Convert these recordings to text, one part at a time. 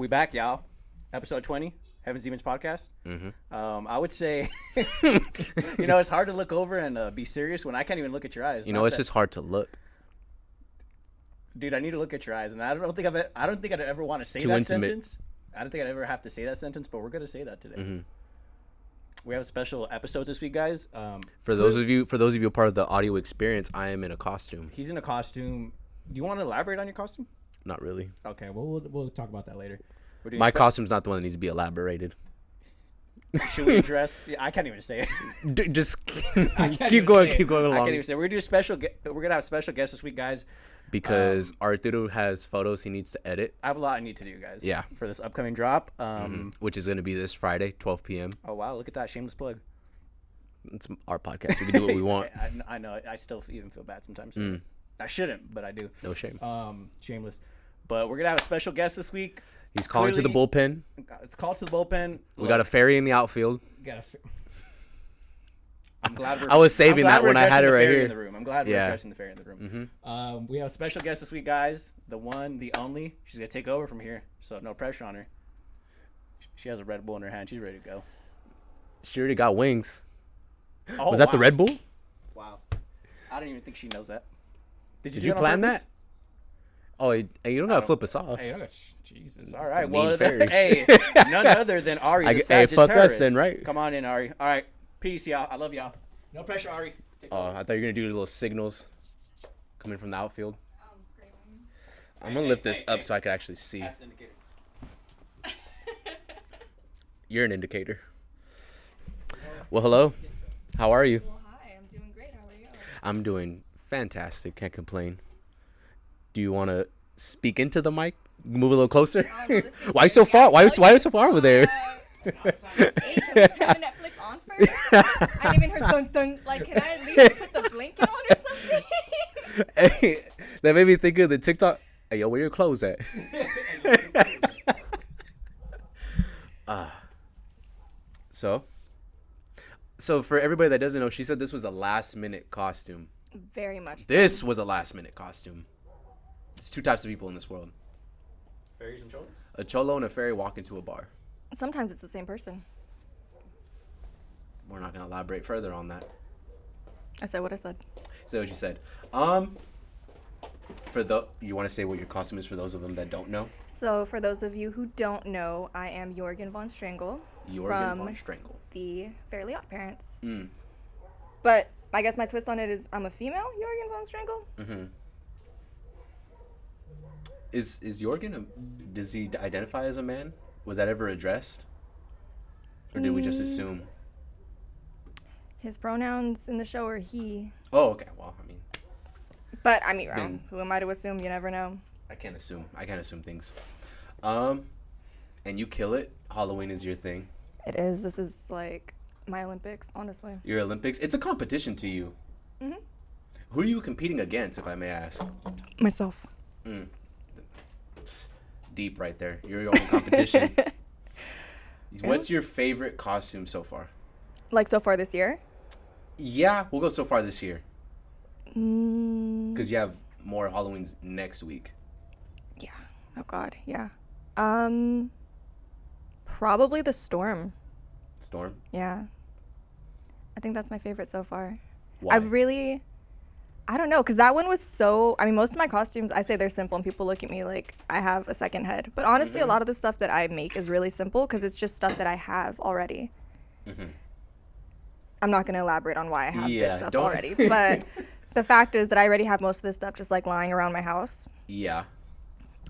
We back, y'all. Episode 20, Heaven's Demons podcast. I would say, it's hard to look over and be serious when I can't even look at your eyes. It's just hard to look. Dude, I need to look at your eyes, and I don't think I'd ever want to say Too that intimate. sentence. I don't think I'd ever have to say that sentence, but we're gonna say that today. We have a special episode this week, guys. For those of you a part of the audio experience, I am in a costume. He's in a costume. Do you want to elaborate on your costume? Not really. Okay, well, we'll talk about that later. My costume's not the one that needs to be elaborated. Should we address? I can't even say it. Just keep going I along. can't even say it. We're gonna do we're gonna have a special guest this week, guys. Because Arturo has photos he needs to edit. I have a lot I need to do, guys. Yeah. For this upcoming drop. Which is going to be this Friday, 12 p.m. Oh, wow. Look at that. Shameless plug. It's our podcast. We can do what we want. I know. I still even feel bad sometimes. I shouldn't, but I do. No shame. Shameless. But we're going to have a special guest this week. He's calling to the bullpen. It's called to the bullpen. We got a fairy in the outfield. I'm glad I was saving that when I had it right here. In the room. I'm glad we're addressing the fairy in the room. We have a special guest this week, guys. The one, the only. She's going to take over from here, so no pressure on her. She has a Red Bull in her hand. She's ready to go. She already got wings. Oh, was that the Red Bull? Wow. I don't even think she knows that. Did you plan that? Oh, hey, you don't gotta flip us off. Hey, Jesus. All right. Well, hey, none other than Ari, the Sagittarius. Hey, fuck us then, right? Come on in, Ari. All right. Peace, y'all. I love y'all. No pressure, Ari. I thought you were gonna do little signals coming from the outfield. I'm gonna lift this up so I can actually see. That's an indicator. You're an indicator. Well, hello. How are you? Well, hi. I'm doing great. How are you? I'm doing fantastic. Can't complain. Do you want to speak into the mic? Move a little closer. No, Why so far? Why are you so far over there? Hey, can we turn the Netflix on first? I didn't even heard dun dun. Like, can I at least put the blanket on or something? Hey, that made me think of the TikTok. Hey, yo, where your clothes at? So for everybody that doesn't know, she said this was a last-minute costume. Very much. This was a last-minute costume. There's two types of people in this world. Fairies and children? A cholo and a fairy walk into a bar. Sometimes it's the same person. We're not going to elaborate further on that. I said what I said. Say what you said. You want to say what your costume is for those of them that don't know? So for those of you who don't know, I am Jorgen von Strangle. Von Strangle. The Fairly Odd Parents. But I guess my twist on it is I'm a female Jorgen von Strangle. Is Jorgen does he identify as a man? Was that ever addressed? Or did we just assume? His pronouns in the show are he. Oh, okay. Well, I mean. But I mean, who am I to assume? You never know. I can't assume things. And you kill it. Halloween is your thing. It is. This is like my Olympics, honestly. Your Olympics? It's a competition to you. Who are you competing against, if I may ask? Myself. Deep right there. You're your own competition. What's your favorite costume so far? Like so far this year? Yeah, we'll go so far this year. Because you have more Halloweens next week. Yeah. Oh God. Yeah. Probably the Storm. Storm? Yeah. I think that's my favorite so far. Why? I don't know, because that one was so, I mean, most of my costumes, I say they're simple, and people look at me like I have a second head. But honestly, a lot of the stuff that I make is really simple, because it's just stuff that I have already. I'm not going to elaborate on why I have this stuff already. But the fact is that I already have most of this stuff just like lying around my house. Yeah.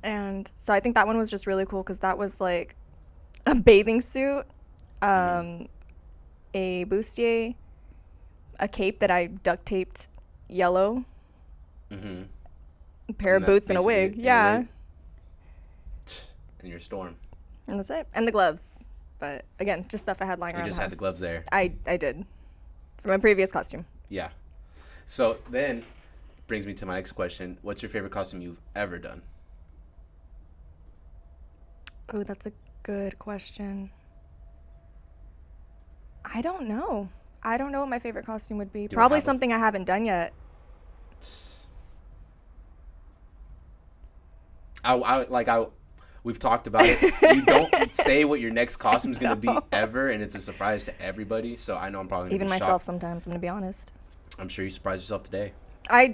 And so I think that one was just really cool, because that was like a bathing suit, a bustier, a cape that I duct taped yellow, a pair of boots and a wig. Yeah. And your Storm. And that's it. And the gloves. But again, just stuff I had lying around the house. You just had the gloves there. I did. For my previous costume. Yeah. So then brings me to my next question. What's your favorite costume you've ever done? Oh, that's a good question. I don't know. I don't know what my favorite costume would be. Probably something I haven't done yet. We've talked about it. You don't say what your next costume is going to be ever, and it's a surprise to everybody. So I know I'm probably Even gonna be myself shocked. sometimes, I'm going to be honest. I'm sure you surprised yourself today.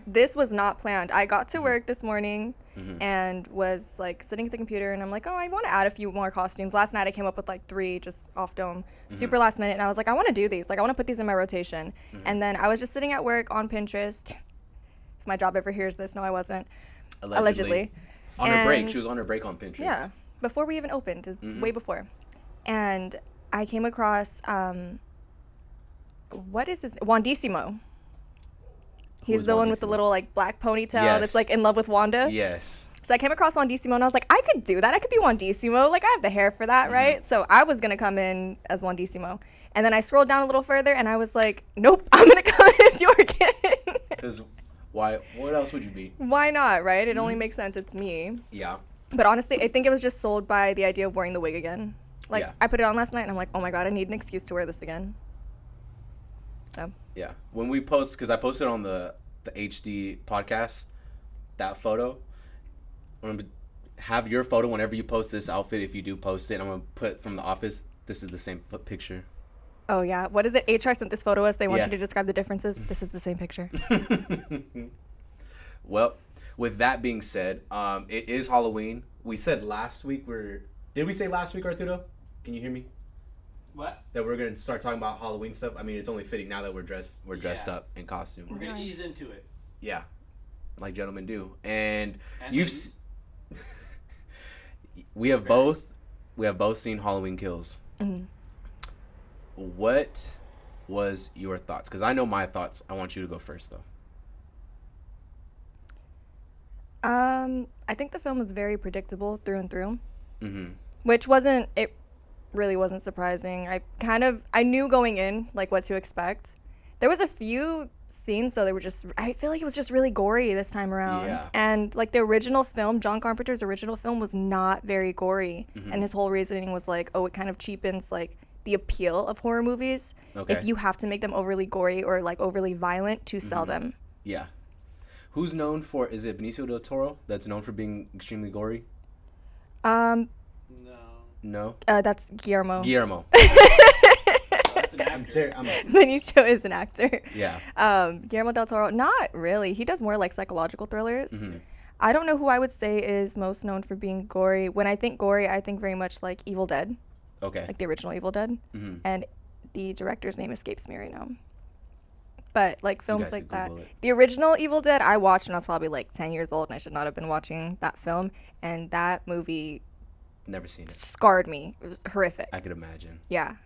This was not planned. I got to work this morning and was like sitting at the computer, and I'm like, oh, I want to add a few more costumes. Last night I came up with like 3 just off dome, super last minute, and I was like, I want to do these. Like I want to put these in my rotation. And then I was just sitting at work on Pinterest. If my job ever hears this, no, I wasn't. Allegedly. On her break. She was on her break on Pinterest. Yeah, before we even opened, way before. And I came across, what is his, Wandissimo. He's the one with the little like black ponytail that's like in love with Wanda. Yes. So I came across Wandissimo and I was like, I could do that. I could be Wandissimo. Like I have the hair for that, right? So I was gonna come in as Wandissimo, and then I scrolled down a little further and I was like, nope, I'm gonna come in as Jorgen. Because why? What else would you be? Why not, right? It only makes sense. It's me. Yeah. But honestly, I think it was just sold by the idea of wearing the wig again. Like I put it on last night and I'm like, oh my god, I need an excuse to wear this again. So. Yeah. When we post, because I posted on the HD podcast, that photo. I'm going to have your photo whenever you post this outfit, if you do post it. I'm going to put from the office, this is the same picture. Oh, yeah. What is it? HR sent this photo us. They want you to describe the differences. This is the same picture. Well, with that being said, it is Halloween. We said last week Did we say last week, Arturo? Can you hear me? What? That we're gonna start talking about Halloween stuff. I mean, it's only fitting now that we're dressed up in costume. We're gonna ease into it. Yeah, like gentlemen do. And we have both seen Halloween Kills. What was your thoughts? Because I know my thoughts. I want you to go first, though. I think the film was very predictable through and through, which really wasn't surprising. I knew going in like what to expect. There was a few scenes though I feel like it was just really gory this time around. Yeah. And like the original film, John Carpenter's original film, was not very gory, and his whole reasoning was like, oh, it kind of cheapens like the appeal of horror movies if you have to make them overly gory or like overly violent to sell them. Yeah. Who's known for? Is it Benicio del Toro that's known for being extremely gory? No. That's Guillermo. That's an actor. Benicio is an actor. Yeah. Guillermo del Toro, not really. He does more like psychological thrillers. I don't know who I would say is most known for being gory. When I think gory, I think very much like Evil Dead. Okay. Like the original Evil Dead. And the director's name escapes me right now. But like films like that. The original Evil Dead I watched when I was probably like 10 years old, and I should not have been watching that film. And that movie... Never seen it. Scarred me. It was horrific. I could imagine. Yeah.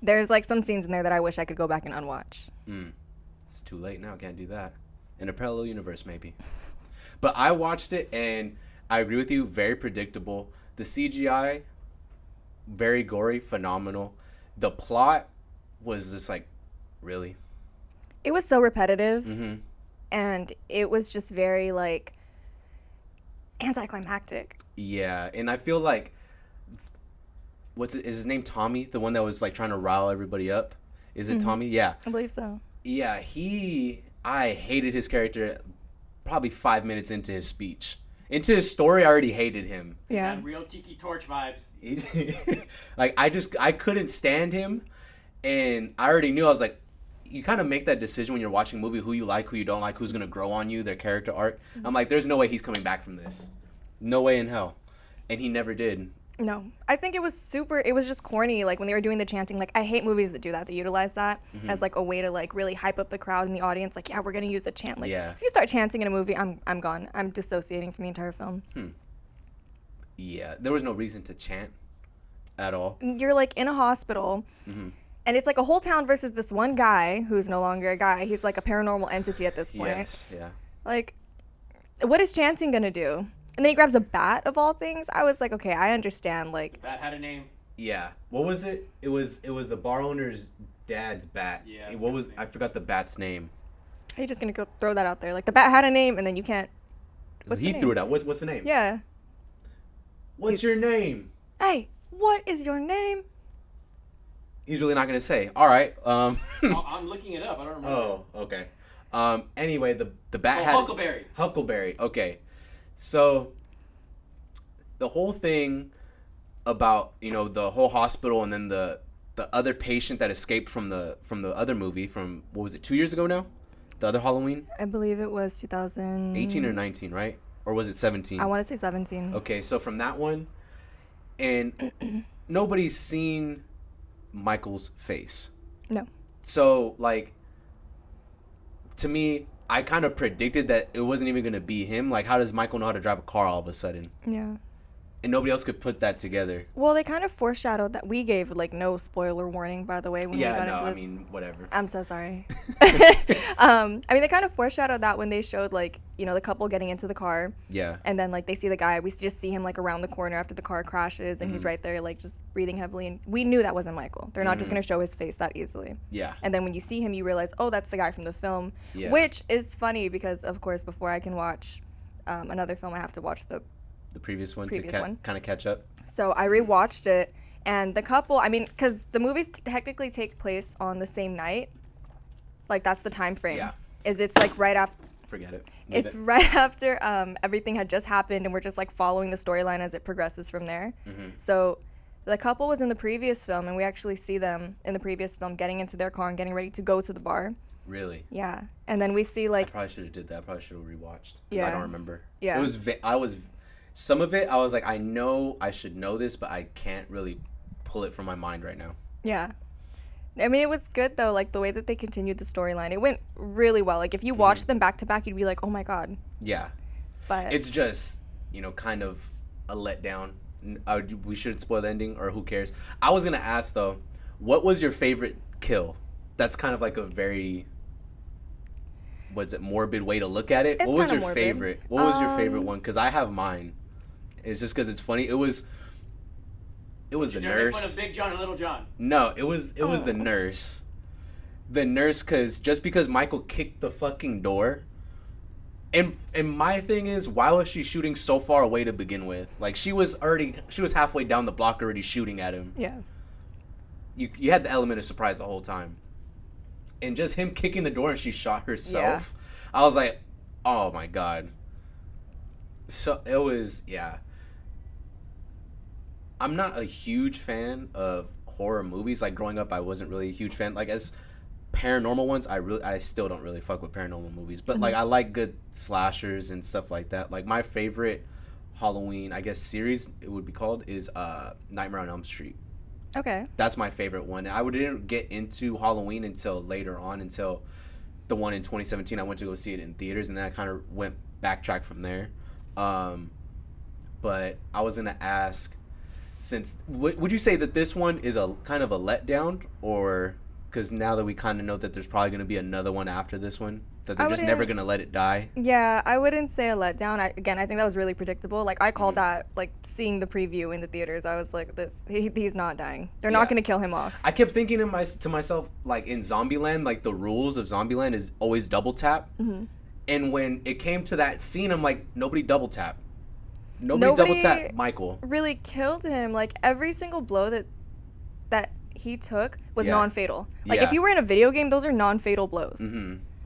There's like some scenes in there that I wish I could go back and unwatch. It's too late now. Can't do that. In a parallel universe, maybe. But I watched it, and I agree with you. Very predictable. The CGI, very gory, phenomenal. The plot was just like, really? It was so repetitive. And it was just very like anticlimactic. Yeah, and I feel like, is his name Tommy? The one that was like trying to rile everybody up? Is it Tommy? Yeah. I believe so. Yeah, I hated his character probably 5 minutes into his speech. Into his story, I already hated him. Yeah. And real Tiki Torch vibes. Like, I couldn't stand him, and I already knew. I was like, you kind of make that decision when you're watching a movie, who you like, who you don't like, who's going to grow on you, their character arc. I'm like, there's no way he's coming back from this. No way in hell. And he never did. No. I think it was just corny. Like when they were doing the chanting, like I hate movies that do that, that utilize that as like a way to like really hype up the crowd and the audience. Like, yeah, we're going to use a chant. Like if you start chanting in a movie, I'm gone. I'm dissociating from the entire film. Yeah. There was no reason to chant at all. You're like in a hospital. And it's like a whole town versus this one guy who's no longer a guy. He's like a paranormal entity at this point. Yes, yeah. Like, what is chanting gonna do? And then he grabs a bat of all things. I was like, okay, I understand. Like, The bat had a name. Yeah. What was it? It was the bar owner's dad's bat. Yeah. I forgot the bat's name. are you just gonna go throw that out there? Like the bat had a name, and then you can't. He threw it out. What's the name? Yeah. What's your name? Hey, what is your name? He's really not gonna say. All right. I'm looking it up. I don't remember. Oh, okay. Anyway, the bat had Huckleberry. Huckleberry. Okay. So the whole thing about, you know, the whole hospital and then the other patient that escaped from the other movie from, what was it, 2 years ago now? The other Halloween? I believe it was 2000. 18 or 19, right? Or was it 17? I want to say 17. Okay, so from that one, and nobody's seen Michael's face. No. So, like, to me, I kind of predicted that it wasn't even going to be him. Like, how does Michael know how to drive a car all of a sudden? Yeah. And nobody else could put that together. Well, they kind of foreshadowed that. We gave, like, no spoiler warning, by the way, when we got into this. I mean, whatever. I'm so sorry. I mean, they kind of foreshadowed that when they showed, like, you know, the couple getting into the car. Yeah. And then, like, they see the guy. We just see him, like, around the corner after the car crashes, and he's right there, like, just breathing heavily. And we knew that wasn't Michael. They're not just going to show his face that easily. Yeah. And then when you see him, you realize, oh, that's the guy from the film. Yeah. Which is funny because, of course, before I can watch another film, I have to watch the previous one previous to one. kind of catch up. So I rewatched it, and the couple, I mean, because the movies technically take place on the same night. Like, that's the time frame. Yeah. It's like right after. Forget it. It's right after everything had just happened, and we're just like following the storyline as it progresses from there. So the couple was in the previous film, and we actually see them in the previous film getting into their car and getting ready to go to the bar. Really? Yeah. And then we see, like. I probably should have did that. I probably should have rewatched. Yeah. I don't remember. Yeah. It was. Some of it, I was like, I know I should know this, but I can't really pull it from my mind right now. Yeah. I mean, it was good, though, like, the way that they continued the storyline. It went really well. Like, if you watched them back-to-back, you'd be like, oh, my God. Yeah. But It's just, you know, kind of a letdown. We shouldn't spoil the ending, or who cares? I was going to ask, though, what was your favorite kill? That's kind of like a very, what's it, morbid way to look at it. It's What was kinda your morbid. favorite? What was your favorite one? Because I have mine. It's just because it's funny. It was the You're making fun nurse. of Big John and Little John. No, it was the nurse. The nurse, just because Michael kicked the fucking door. And my thing is, why was she shooting so far away to begin with? Like, she was halfway down the block already shooting at him. yeah. You had the element of surprise the whole time. And just him kicking the door and she shot herself. Yeah. I was like, oh my God. So it was, yeah. I'm not a huge fan of horror movies. Like, growing up, I wasn't really a huge fan. Like, as paranormal ones, I still don't really fuck with paranormal movies. But like, I like good slashers and stuff like that. Like, my favorite Halloween, I guess, series it would be called is Nightmare on Elm Street. Okay. That's my favorite one. I didn't get into Halloween until later on, until the one in 2017. I went to go see it in theaters, and then I kind of went backtrack from there. But I was gonna ask, since would you say that this one is a kind of a letdown, or because now that we kind of know that there's probably gonna be another one after this one, that they're just never gonna let it die? Yeah, I wouldn't say a letdown. I think that was really predictable. Like, I called that, like, seeing the preview in the theaters. I was like, he's not dying. They're not gonna kill him off. I kept thinking to myself, like, in Zombieland, like, the rules of Zombieland is always double tap. And when it came to that scene, I'm like, nobody double tap. Nobody double tap Michael. Really killed him. Like, every single blow that he took was non-fatal. Like, if you were in a video game, those are non-fatal blows.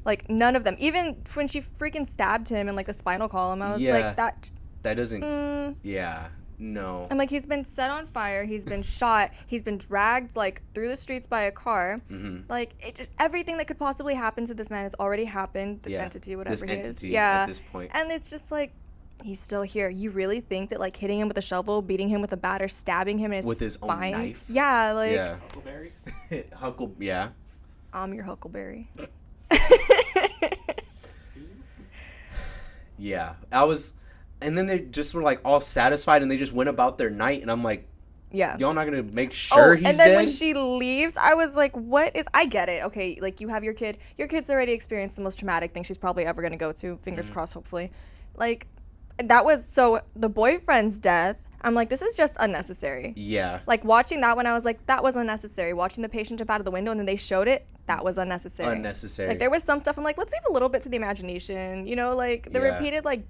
Like, none of them. Even when she freaking stabbed him in, like, the spinal column, I was like, that doesn't. Yeah. No. I'm like, he's been set on fire. He's been shot. He's been dragged, like, through the streets by a car. Like, it just, everything that could possibly happen to this man has already happened. This entity, whatever he is. At this point. And it's just like, he's still here. You really think that, like, hitting him with a shovel, beating him with a bat, or stabbing him in his with his spine? Own knife? Yeah, like. Yeah. Huckleberry? Yeah. I'm your Huckleberry. Yeah. And then they just were, like, all satisfied, and they just went about their night, and I'm like, yeah, y'all not gonna make sure he's dead? And then when she leaves, I was like, I get it. Okay, like, you have your kid's already experienced the most traumatic thing she's probably ever gonna go to. Fingers crossed, hopefully. Like, that was, so the boyfriend's death, I'm like, this is just unnecessary. Yeah. Like, watching that one, I was like, that was unnecessary. Watching the patient jump out of the window and then they showed it, that was unnecessary. Like, there was some stuff I'm like, let's leave a little bit to the imagination, you know, like, the repeated, like,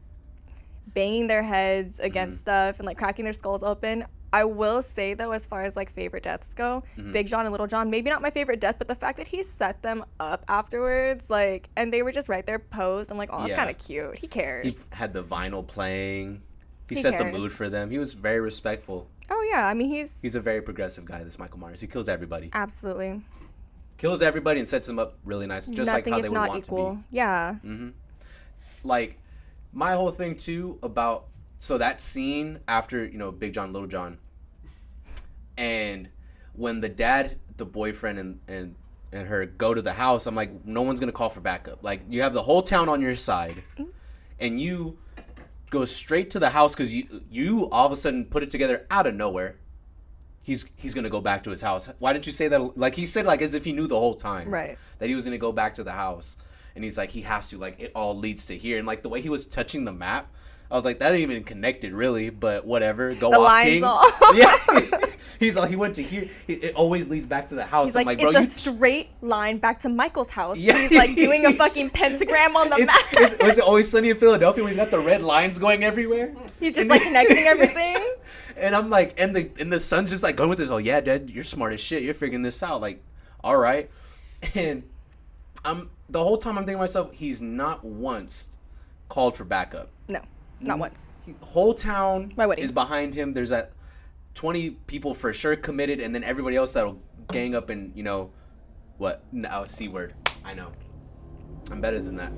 banging their heads against stuff and, like, cracking their skulls open. I will say, though, as far as, like, favorite deaths go, Big John and Little John, maybe not my favorite death, but the fact that he set them up afterwards, like, and they were just right there posed. I'm like, oh, that's kind of cute. He cares. He had the vinyl playing. He set the cares. mood for them. He was very respectful. Oh yeah, I mean He's a very progressive guy, this Michael Myers. He kills everybody. absolutely Kills everybody and sets them up really nice, just like nothing how if they would not want equal. to be. Yeah. Like, my whole thing too about, so that scene after, you know, Big John, Little John, and when the dad, the boyfriend, and her go to the house, I'm like, no one's gonna call for backup. Like, you have the whole town on your side, and you go straight to the house because you all of a sudden put it together out of nowhere. He's gonna go back to his house. Why didn't you say that? Like, he said, like, as if he knew the whole time, Right. that he was gonna go back to the house, and he's like, he has to, like, it all leads to here. And like the way he was touching the map, I was like, that ain't even connected really, but whatever. Go The off, lines King. all- Yeah. He's like, he went to here. It always leads back to the house. He's I'm like, bro, it's a you straight line back to Michael's house. Yeah. He's like doing a fucking pentagram on the map. Was it Always Sunny in Philadelphia when he's got the red lines going everywhere? He's just like connecting everything. And I'm like, and the son's just like going with this. Oh yeah, Dad, you're smart as shit. You're figuring this out. Like, all right. And the whole time I'm thinking to myself, he's not once called for backup. No, not once. Whole town Why would he? is behind him. There's that 20 people for sure committed, and then everybody else that'll gang up and, you know, what? No, C word. I know. I'm better than that.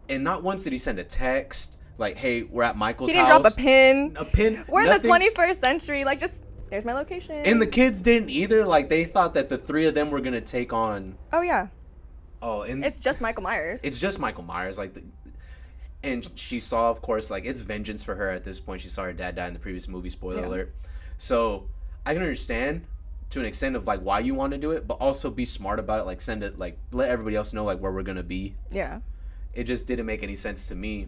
And not once did he send a text like, "Hey, we're at Michael's He didn't house." drop a pin. A pin. We're in nothing. the 21st century. Like, just there's my location. And the kids didn't either. Like, they thought that the three of them were gonna take on. Oh yeah. Oh, and It's just Michael Myers. it's just Michael Myers. Like, and she saw, of course, like, it's vengeance for her at this point. She saw her dad die in the previous movie. Spoiler Yeah. alert. So I can understand to an extent of like why you want to do it, but also be smart about it. Like, send it, like, let everybody else know like where we're gonna be. Yeah. It just didn't make any sense to me.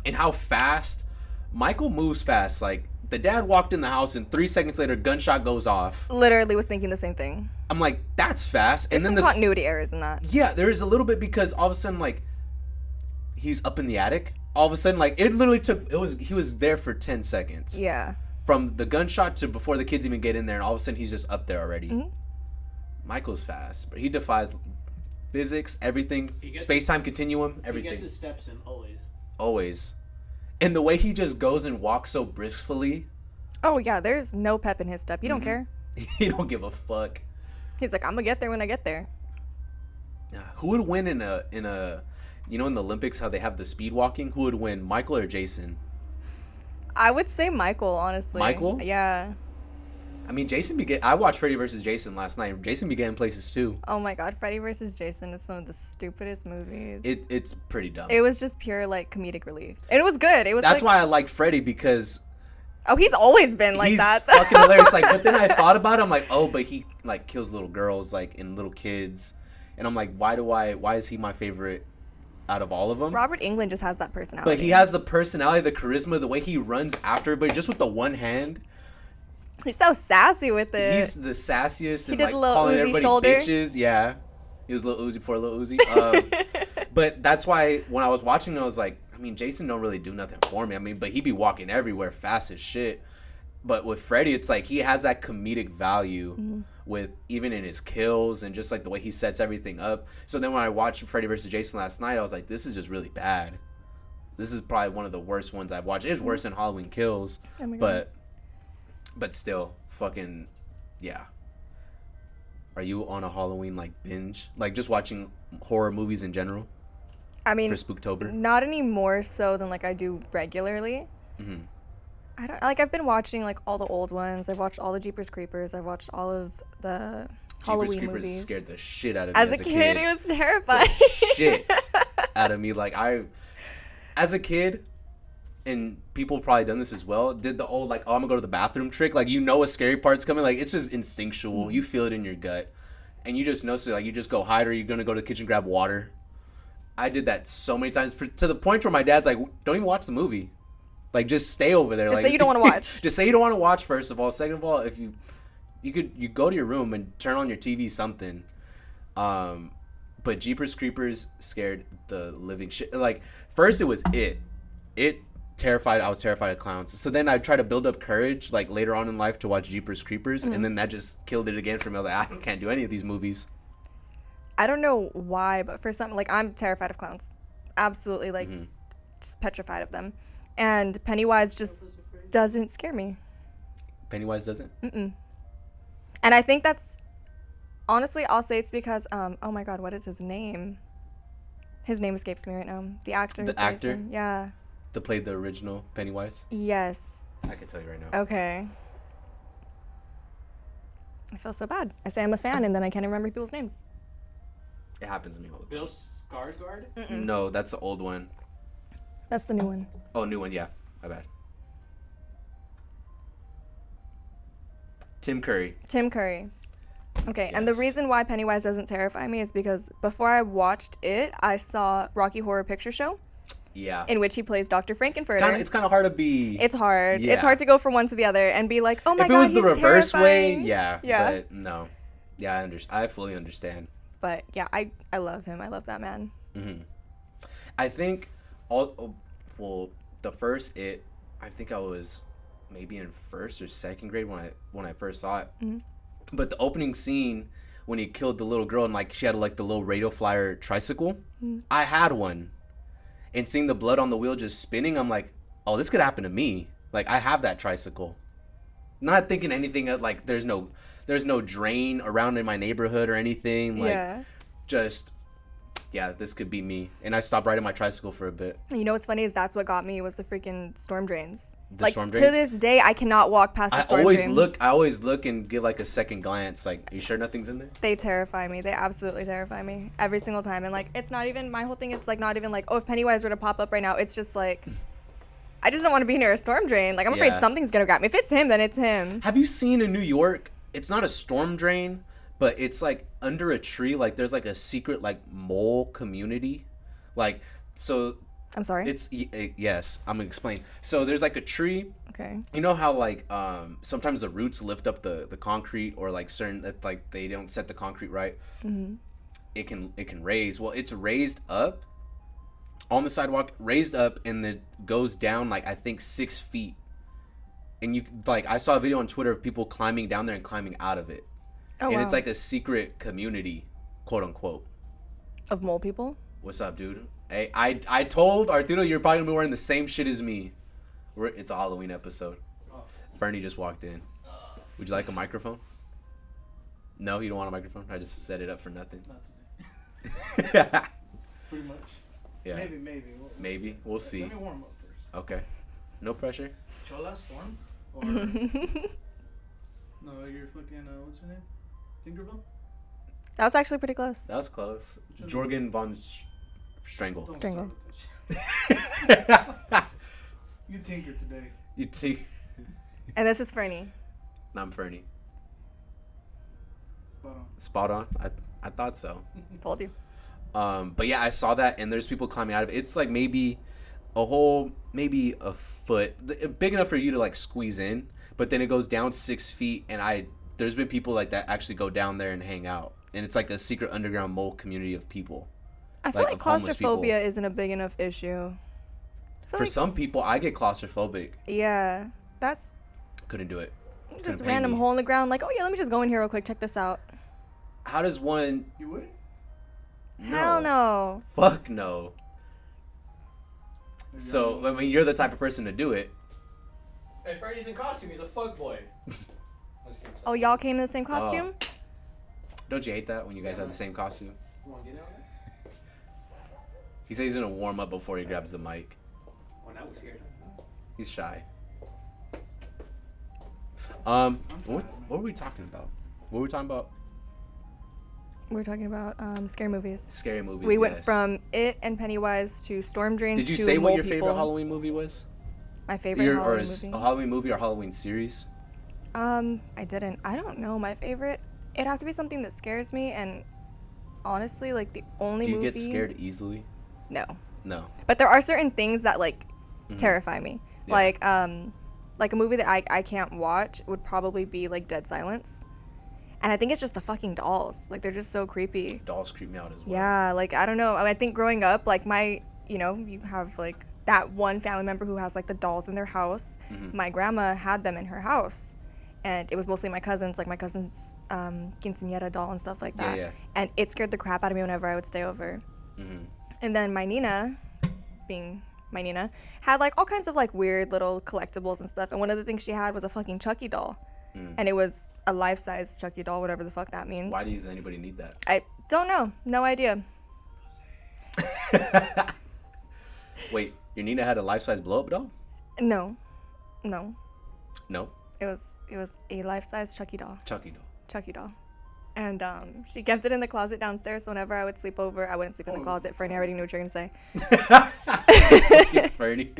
And how fast Michael moves fast. Like, the dad walked in the house and 3 seconds later, gunshot goes off. Literally was thinking the same thing. I'm like, that's fast. There's And then some the continuity errors in that. Yeah, there is a little bit because all of a sudden, like, he's up in the attic. All of a sudden, like, it literally took, he was there for 10 seconds. Yeah. From the gunshot to before the kids even get in there, and all of a sudden he's just up there already. Mm-hmm. Michael's fast, but he defies physics, everything, gets- space-time continuum, He everything. gets his steps in always. Always. And the way he just goes and walks so briskly, Oh yeah, there's no pep in his step. You don't care. he don't give a fuck. He's like, I'm gonna get there when I get there. Who would win in a you know, in the Olympics how they have the speed walking? Who would win, Michael or Jason? I would say Michael, honestly. Michael? Yeah. I mean, I watched Freddy vs. Jason last night. Jason began places too. Oh my god, Freddy vs. Jason is one of the stupidest movies. It's pretty dumb. It was just pure like comedic relief. And it was good. It was That's like, why I like Freddy, because oh, he's always been like he's that. fucking hilarious. Like, but then I thought about it. I'm like, oh, but he like kills little girls, like, and little kids, and I'm like, why is he my favorite out of all of them? Robert Englund just has that personality. But he has the personality, the charisma, the way he runs after everybody, just with the one hand. He's so sassy with it. He's the sassiest. He And did like the little calling Uzi everybody shoulder. bitches. Yeah, he was Lil Uzi before Lil Uzi. But that's why when I was watching, I was like, I mean, Jason don't really do nothing for me. I mean, but he be walking everywhere fast as shit. But with Freddy, it's like he has that comedic value with even in his kills and just like the way he sets everything up. So then when I watched Freddy vs. Jason last night, I was like, this is just really bad. This is probably one of the worst ones I've watched. It's worse than Halloween Kills, Oh my God. but still, fucking, yeah. Are you on a Halloween like binge, like just watching horror movies in general I mean, for Spooktober? not any more so than like I do regularly. Mhm. I don't like. I've been watching like all the old ones. I've watched all the Jeepers Creepers. I've watched all of the Halloween Jeepers Creepers movies. scared the shit out of me As a kid, it was terrifying. shit out of me. Like, as a kid, and people have probably done this as well, did the old like, oh, I'm gonna go to the bathroom trick. Like, you know a scary part's coming. Like, it's just instinctual. You feel it in your gut, and you just know. So like, you just go hide, or you're gonna go to the kitchen grab water. I did that so many times to the point where my dad's like, don't even watch the movie. Like, just stay over there. Just like, say you don't wanna watch. Just say you don't want to watch. First of all, second of all, if you go to your room and turn on your TV something. But Jeepers Creepers scared the living shit. Like, first it was it terrified. I was terrified of clowns. So then I tried to build up courage like later on in life to watch Jeepers Creepers, and then that just killed it again for me. Like, I can't do any of these movies. I don't know why, but for some, like, I'm terrified of clowns. Absolutely, like, just petrified of them. And Pennywise just doesn't scare me. Pennywise doesn't? Mm-mm. And I think that's, honestly, I'll say it's because, oh my god, what is his name? His name escapes me right now. The actor. The actor? Him. Yeah. To play the original Pennywise? Yes. I can tell you right now. Okay. I feel so bad. I say I'm a fan and then I can't remember people's names. It happens to me all the time. Bill Skarsgård? Mm-mm. No, that's the old one. That's the new one. Oh, new one, yeah. My bad. Tim Curry. Tim Curry. Okay, and the Yes. reason why Pennywise doesn't terrify me is because before I watched it, I saw Rocky Horror Picture Show, Yeah. in which he plays Dr. Frankenfurter. It's kind of hard to be. It's hard. Yeah. It's hard to go from one to the other and be like, oh my if god, it was the he's reverse way, terrifying. yeah. Yeah. But no. Yeah, I fully understand. But yeah, I love him. I love that man. hmm I think the first I think I was maybe in first or second grade when I first saw it. Mhm. But the opening scene when he killed the little girl and like she had like the little radio flyer tricycle, I had one, and seeing the blood on the wheel just spinning, I'm like, oh, this could happen to me. Like I have that tricycle. Not thinking anything of like there's no drain around in my neighborhood or anything. Like Yeah. just yeah, this could be me. And I stopped riding my tricycle for a bit. You know what's funny is that's what got me was the freaking storm drains. The Like storm to drains? this day, I cannot walk past a I storm always drain. look and give like a second glance. Like, are you sure nothing's in there? They terrify me. They absolutely terrify me every single time. And like, it's not even, my whole thing is like not even like, oh, if Pennywise were to pop up right now, it's just like, I just don't want to be near a storm drain. Like I'm afraid Yeah. something's gonna grab me. If it's him, then it's him. Have you seen in New York? It's not a storm drain, but it's like under a tree. Like there's like a secret like mole community. Like so I'm sorry. it's yes. I'm gonna explain. So there's like a tree. Okay. You know how like sometimes the roots lift up the concrete or like certain if like they don't set the concrete right. Mm-hmm. It can raise. Well, it's raised up on the sidewalk, raised up, and then goes down like I think 6 feet. And you like I saw a video on Twitter of people climbing down there and climbing out of it. Oh, And wow. it's like a secret community, quote unquote. Of mole people? What's up, dude? Hey, I told Arturo you're probably gonna be wearing the same shit as me. It's a Halloween episode. Fernie just walked in. Would you like a microphone? No, you don't want a microphone? I just set it up for nothing. Not today. Pretty much. Yeah. Maybe. Maybe. We'll see. Let me warm up first. Okay. No pressure. Chola, Storm? Or, no, you're fucking, what's your name? Tinkerbell? That was actually pretty close. That was close. Jorgen von Strangle. Don't Strangle. start with that shit. You tinker today. You see? And this is Fernie. I'm Fernie. Spot on. Spot on. I thought so. Told you. But yeah, I saw that, and there's people climbing out of it. It's like maybe a foot, big enough for you to like squeeze in. But then it goes down 6 feet, and there's been people like that actually go down there and hang out, and it's like a secret underground mole community of people. I feel like of homeless people. claustrophobia isn't a big enough issue. I feel For like- some people, I get claustrophobic. Yeah. That's Couldn't do it. just Couldn't pay random me. hole in the ground. Like, oh yeah, let me just go in here real quick. Check this out. How does one? You would? Hell no. Fuck no. Maybe So I'm- I mean, you're the type of person to do it. Hey, Freddy's in costume. He's a fuck boy. Oh, y'all came in the same costume? Don't you hate that when you guys have the same costume? You want to get out there? He says he's gonna warm up before he grabs the mic. Oh, now we're scared. He's shy. What man. were we talking about? What were we talking about? We're talking about scary movies. Scary movies. We went yes. from It and Pennywise to Storm Drains Did you to say what Mole your People. favorite Halloween movie was? My favorite Or Halloween a movie? Halloween movie or Halloween series? I didn't. I don't know my favorite. It'd have to be something that scares me, and honestly, like the only Do you movie. get scared easily? No, No. but there are certain things that like Mhm. terrify me. Yeah. Like a movie that I can't watch would probably be like Dead Silence, and I think it's just the fucking dolls. Like they're just so creepy. Dolls creep me out as well. Yeah, like I don't know. I think growing up, like you have like that one family member who has like the dolls in their house. Mhm. My grandma had them in her house, and it was mostly my cousins, like my cousin's quinceañera doll and stuff like Yeah, that. yeah. And it scared the crap out of me whenever I would stay over. Mhm. And then my Nina, being my Nina, had like all kinds of like weird little collectibles and stuff. And one of the things she had was a fucking Chucky doll. And it was a life-size Chucky doll, whatever the fuck that means. Why does anybody need that? I don't know. No idea. Wait, your Nina had a life-size blow-up doll? No. No? It was a life-size Chucky doll. Chucky doll. And she kept it in the closet downstairs. So whenever I would sleep over, I wouldn't sleep in the closet. Fernie already knew what you were gonna say. Fernie.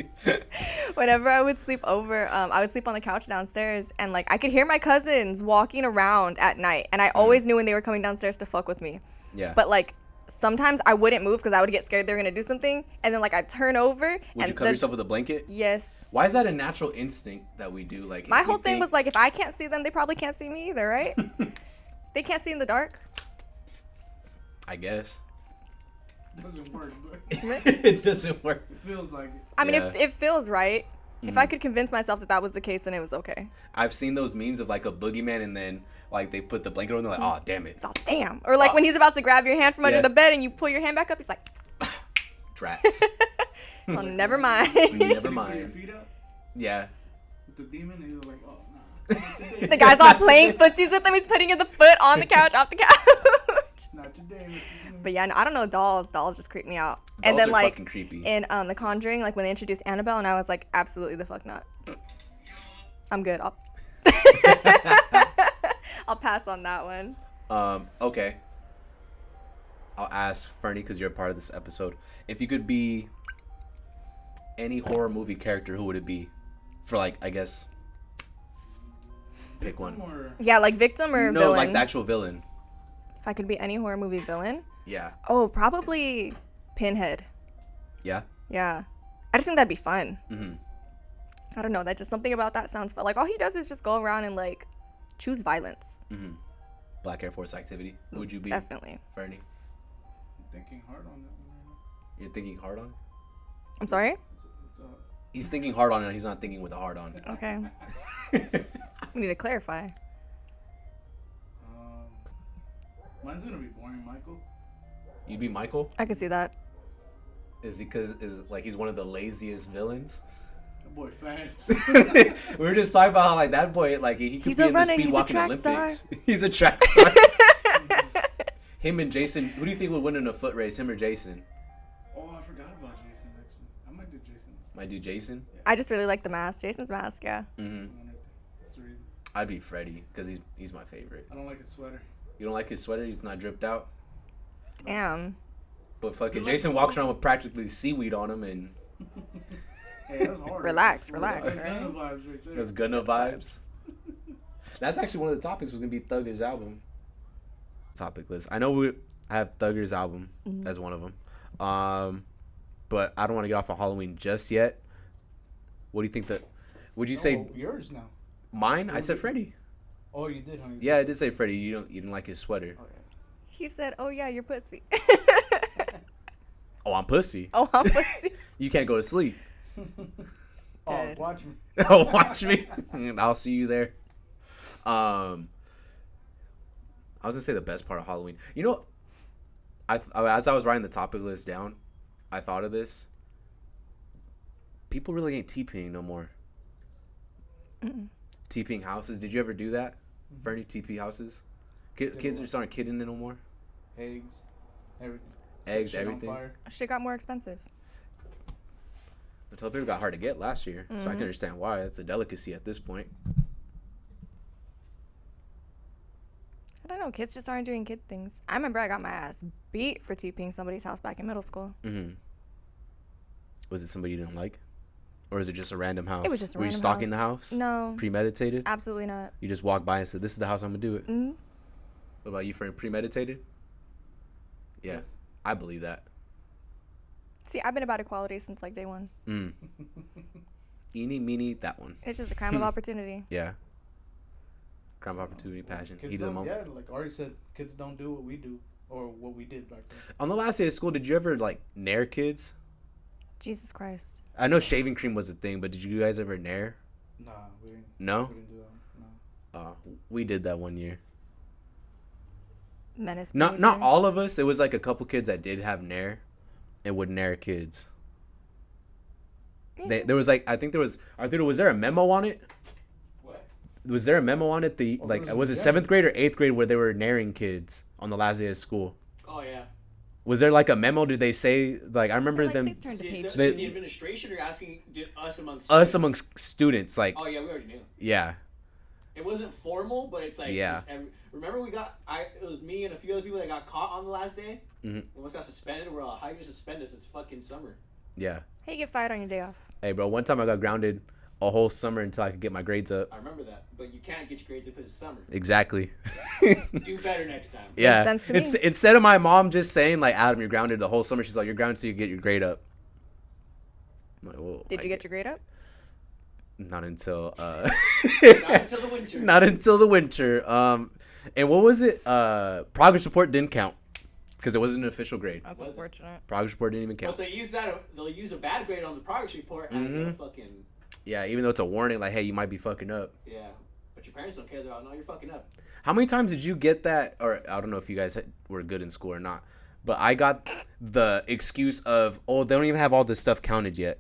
Whenever I would sleep over, I would sleep on the couch downstairs, and like I could hear my cousins walking around at night, and I always knew when they were coming downstairs to fuck with me. Yeah. But like sometimes I wouldn't move because I would get scared they were gonna do something, and then like I'd turn over. Would you cover yourself with a blanket? Yes. Why is that a natural instinct that we do? Like my whole thing was like, if I can't see them, they probably can't see me either, right? They can't see in the dark. I guess. It doesn't work, but It doesn't work. it feels like it. I mean, Yeah. if it feels right. If I could convince myself that that was the case, then it was okay. I've seen those memes of like a boogeyman and then like they put the blanket on and they're like, oh, damn it. It's all damn. Or like when he's about to grab your hand from under Yeah. the bed and you pull your hand back up, he's like, Drats. well, never mind. Never Did you put your mind. feet up Yeah. with the demon, and you're like, oh, nah. The guy's all playing footsies with him. He's putting the foot on the couch, off the couch. Not today. with the demon. But yeah, no, I don't know, dolls. Dolls just creep me out. Dolls And then are like fucking creepy. in The Conjuring, like when they introduced Annabelle, and I was like, absolutely the fuck not. I'm good. I'll pass on that one. Okay. I'll ask Fernie, because you're a part of this episode. If you could be any horror movie character, who would it be? For like, I guess, pick one. Or Yeah, like victim or No, villain. like the actual villain. If I could be any horror movie villain, Yeah. oh, probably Pinhead. Yeah. Yeah, I just think that'd be fun. Mm-hmm. I don't know. That just something about that sounds fun. Like all he does is just go around and like choose violence. Mm-hmm. Black Air Force activity. Who would you be, Definitely. Fernie? I'm thinking hard on that one right now. You're thinking hard on it? I'm sorry. It's He's thinking hard on it. He's not thinking with a hard on. Okay. We need to clarify. mine's gonna be boring, Michael. You'd be Michael? I can see that. Is he because like he's one of the laziest villains? That boy fast. We were just talking about how like that boy like he could He's be a in runner, the speed he's a walking track star. Olympics. He's a track star. Him and Jason. Who do you think would win in a foot race? Him or Jason? Oh, I forgot about Jason. Actually, I might do Jason. Might do Jason. I just really like the mask. Jason's mask, yeah. Mm-hmm. That's the reason. I'd be Freddy because he's my favorite. I don't like his sweater. You don't like his sweater? He's not dripped out. Damn. But fucking You like Jason the walks look? around with practically seaweed on him, and Hey, that was hard. Relax, That's relax, Gunna right? vibes right there. those Gunna vibes. That's actually one of the topics was gonna be Thugger's album. Topic list. I know I have Thugger's album as one of them, but I don't want to get off of Halloween just yet. What do you think that? Would you say Oh, yours now? mine? I said Freddy. Oh, you did, huh? Yeah, I did say Freddy. You didn't like his sweater. Oh, yeah. He said, "Oh yeah, you're pussy." Oh, I'm pussy. Oh, I'm pussy. You can't go to sleep. Oh, Dead. watch me. Oh, watch me. I'll see you there. I was gonna say the best part of Halloween. You know, as I was writing the topic list down, I thought of this. People really ain't TPing no more. TPing houses. Did you ever do that? Fernie, TP houses. Kids just aren't kidding it no more. Eggs, everything. Eggs, Set shit on everything. fire. Shit got more expensive. The toilet paper got hard to get last year, so I can understand why. It's a delicacy at this point. I don't know. Kids just aren't doing kid things. I remember I got my ass beat for TPing somebody's house back in middle school. Mm-hmm. Was it somebody you didn't like? Or is it just a random house? It was just a Were you random stalking the house. house? No, Premeditated? absolutely not. You just walked by and said, "This is the house I'm gonna do it." Mm-hmm. What about you, friend? Premeditated? Yeah, Yes. I believe that. See, I've been about equality since like day one. Mm. Eeny, meeny, that one. It's just a crime of opportunity. Yeah. Crime of opportunity, passion, Kids heat of the don't, moment. yeah, like Ari said, kids don't do what we do or what we did back then. On the last day of school, did you ever like nair kids? Jesus Christ. I know shaving cream was a thing, but did you guys ever nair? Nah, we didn't. No. We didn't do that. No. We did that one year. Menace. Not behavior. all of us. It was like a couple kids that did have nair, and would nair kids. There was like, I think there was, Arthur, was there a memo on it? What? Was there a memo on it? Was it 7th grade or 8th grade where they were naring kids on the last day of school? Oh yeah. Was there like a memo? Did they say, like, I remember Like, them, please turn to page Did two. the administration or asking us amongst us students? amongst students, like, Oh yeah, we already knew. yeah. It wasn't formal, but it's like Yeah. Remember it was me and a few other people that got caught on the last day. Mhm. We almost got suspended. We're all, how you gonna suspend us? It's fucking summer. Yeah. Hey, you get fired on your day off. Hey, bro, one time I got grounded a whole summer until I could get my grades up. I remember that, but you can't get your grades up because it's summer. Exactly. Do better next time. Yeah. sense to me. Instead of my mom just saying, like, Adam, you're grounded the whole summer, she's like, you're grounded till you get your grade up. I'm like, whoa. Did you get your grade up? Not until Not until the winter. not until the winter. And what was it? Progress report didn't count because it wasn't an official grade. That's Was it? unfortunate. Progress report didn't even But count. they'll use a bad grade on the progress report as a fucking Yeah, even though it's a warning, like, hey, you might be fucking up. yeah. But your parents don't care. They're all, no, you're fucking up. How many times did you get that? Or I don't know if you guys were good in school or not, but I got the excuse of, oh, they don't even have all this stuff counted yet.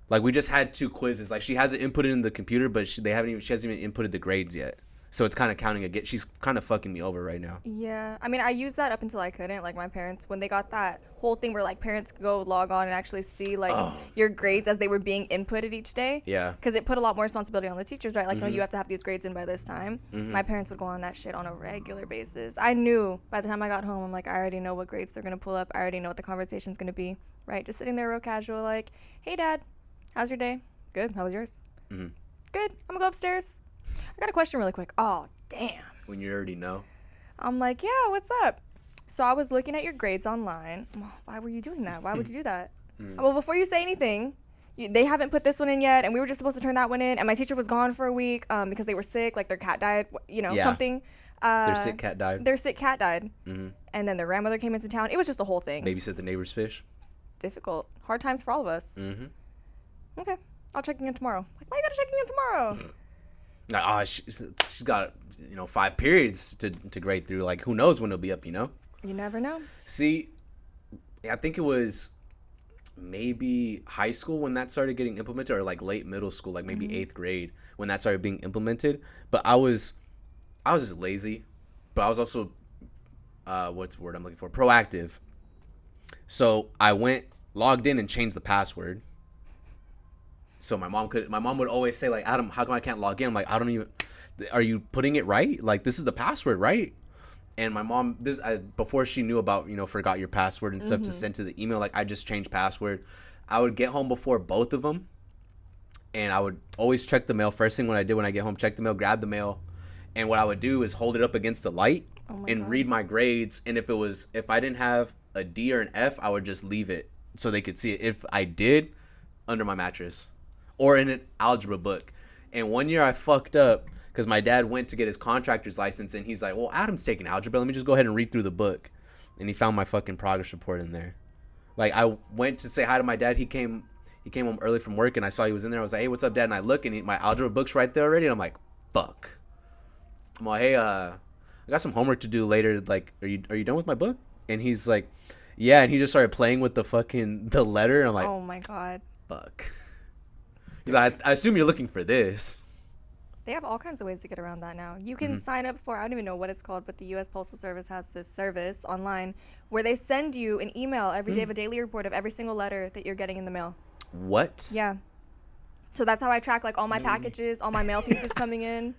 Like, we just had 2 quizzes. Like, she has it inputted in the computer, but she hasn't even inputted the grades yet. So it's kind of counting again. She's kind of fucking me over right now. Yeah, I mean, I used that up until I couldn't. Like, my parents, when they got that whole thing where, like, parents could go log on and actually see, like, your grades as they were being inputted each day. Yeah. Because it put a lot more responsibility on the teachers, right? Like, no, you have to have these grades in by this time. My parents would go on that shit on a regular basis. I knew by the time I got home, I'm like, I already know what grades they're going to pull up. I already know what the conversation's going to be, right? Just sitting there real casual, like, hey, Dad, how's your day? Good. How was yours? Mm-hmm. Good. I'm going to go upstairs. I got a question really quick. Oh, damn. When you already know. I'm like, yeah, what's up? So I was looking at your grades online. Why were you doing that? Why would you do that? Well, before you say anything, they haven't put this one in yet, and we were just supposed to turn that one in, and my teacher was gone for a week because they were sick, like their cat died, Yeah. something. Their sick cat died. Their sick cat died. Mm-hmm. And then their grandmother came into town. It was just a whole thing. Babysit the neighbor's fish. Difficult. Hard times for all of us. Mm-hmm. Okay. I'll check in tomorrow. Like, why you gotta check in tomorrow? Like, oh, she's got 5 periods to grade through. Like, who knows when it'll be up? You never know. See, I think it was maybe high school when that started getting implemented, or like late middle school, like maybe 8th grade when that started being implemented. But I was just lazy, but I was also what's the word I'm looking for? Proactive. So I logged in and changed the password. So my mom would always say, like, Adam, how come I can't log in? I'm like, I don't even, are you putting it right? Like, this is the password, right? And my mom, before she knew about, forgot your password and stuff to send to the email, like, I just changed password. I would get home before both of them, and I would always check the mail. First thing when I get home, check the mail, grab the mail, and what I would do is hold it up against the light and read my grades. And if I didn't have a D or an F, I would just leave it so they could see it. If I did, under my mattress or in an algebra book. And one year I fucked up because my dad went to get his contractor's license, and he's like, well, Adam's taking algebra. Let me just go ahead and read through the book. And he found my fucking progress report in there. Like, I went to say hi to my dad. He came home early from work, and I saw he was in there. I was like, hey, what's up, Dad? And I look, and my algebra book's right there already. And I'm like, fuck. I'm like, hey, I got some homework to do later. Like, are you done with my book? And he's like, yeah. And he just started playing with the letter. And I'm like, Oh my God. fuck. He's like, I assume you're looking for this. They have all kinds of ways to get around that now. You can sign up for, I don't even know what it's called, but the U.S. Postal Service has this service online where they send you an email every day of a daily report of every single letter that you're getting in the mail. What? Yeah. So that's how I track, like, all my packages, all my mail pieces coming in.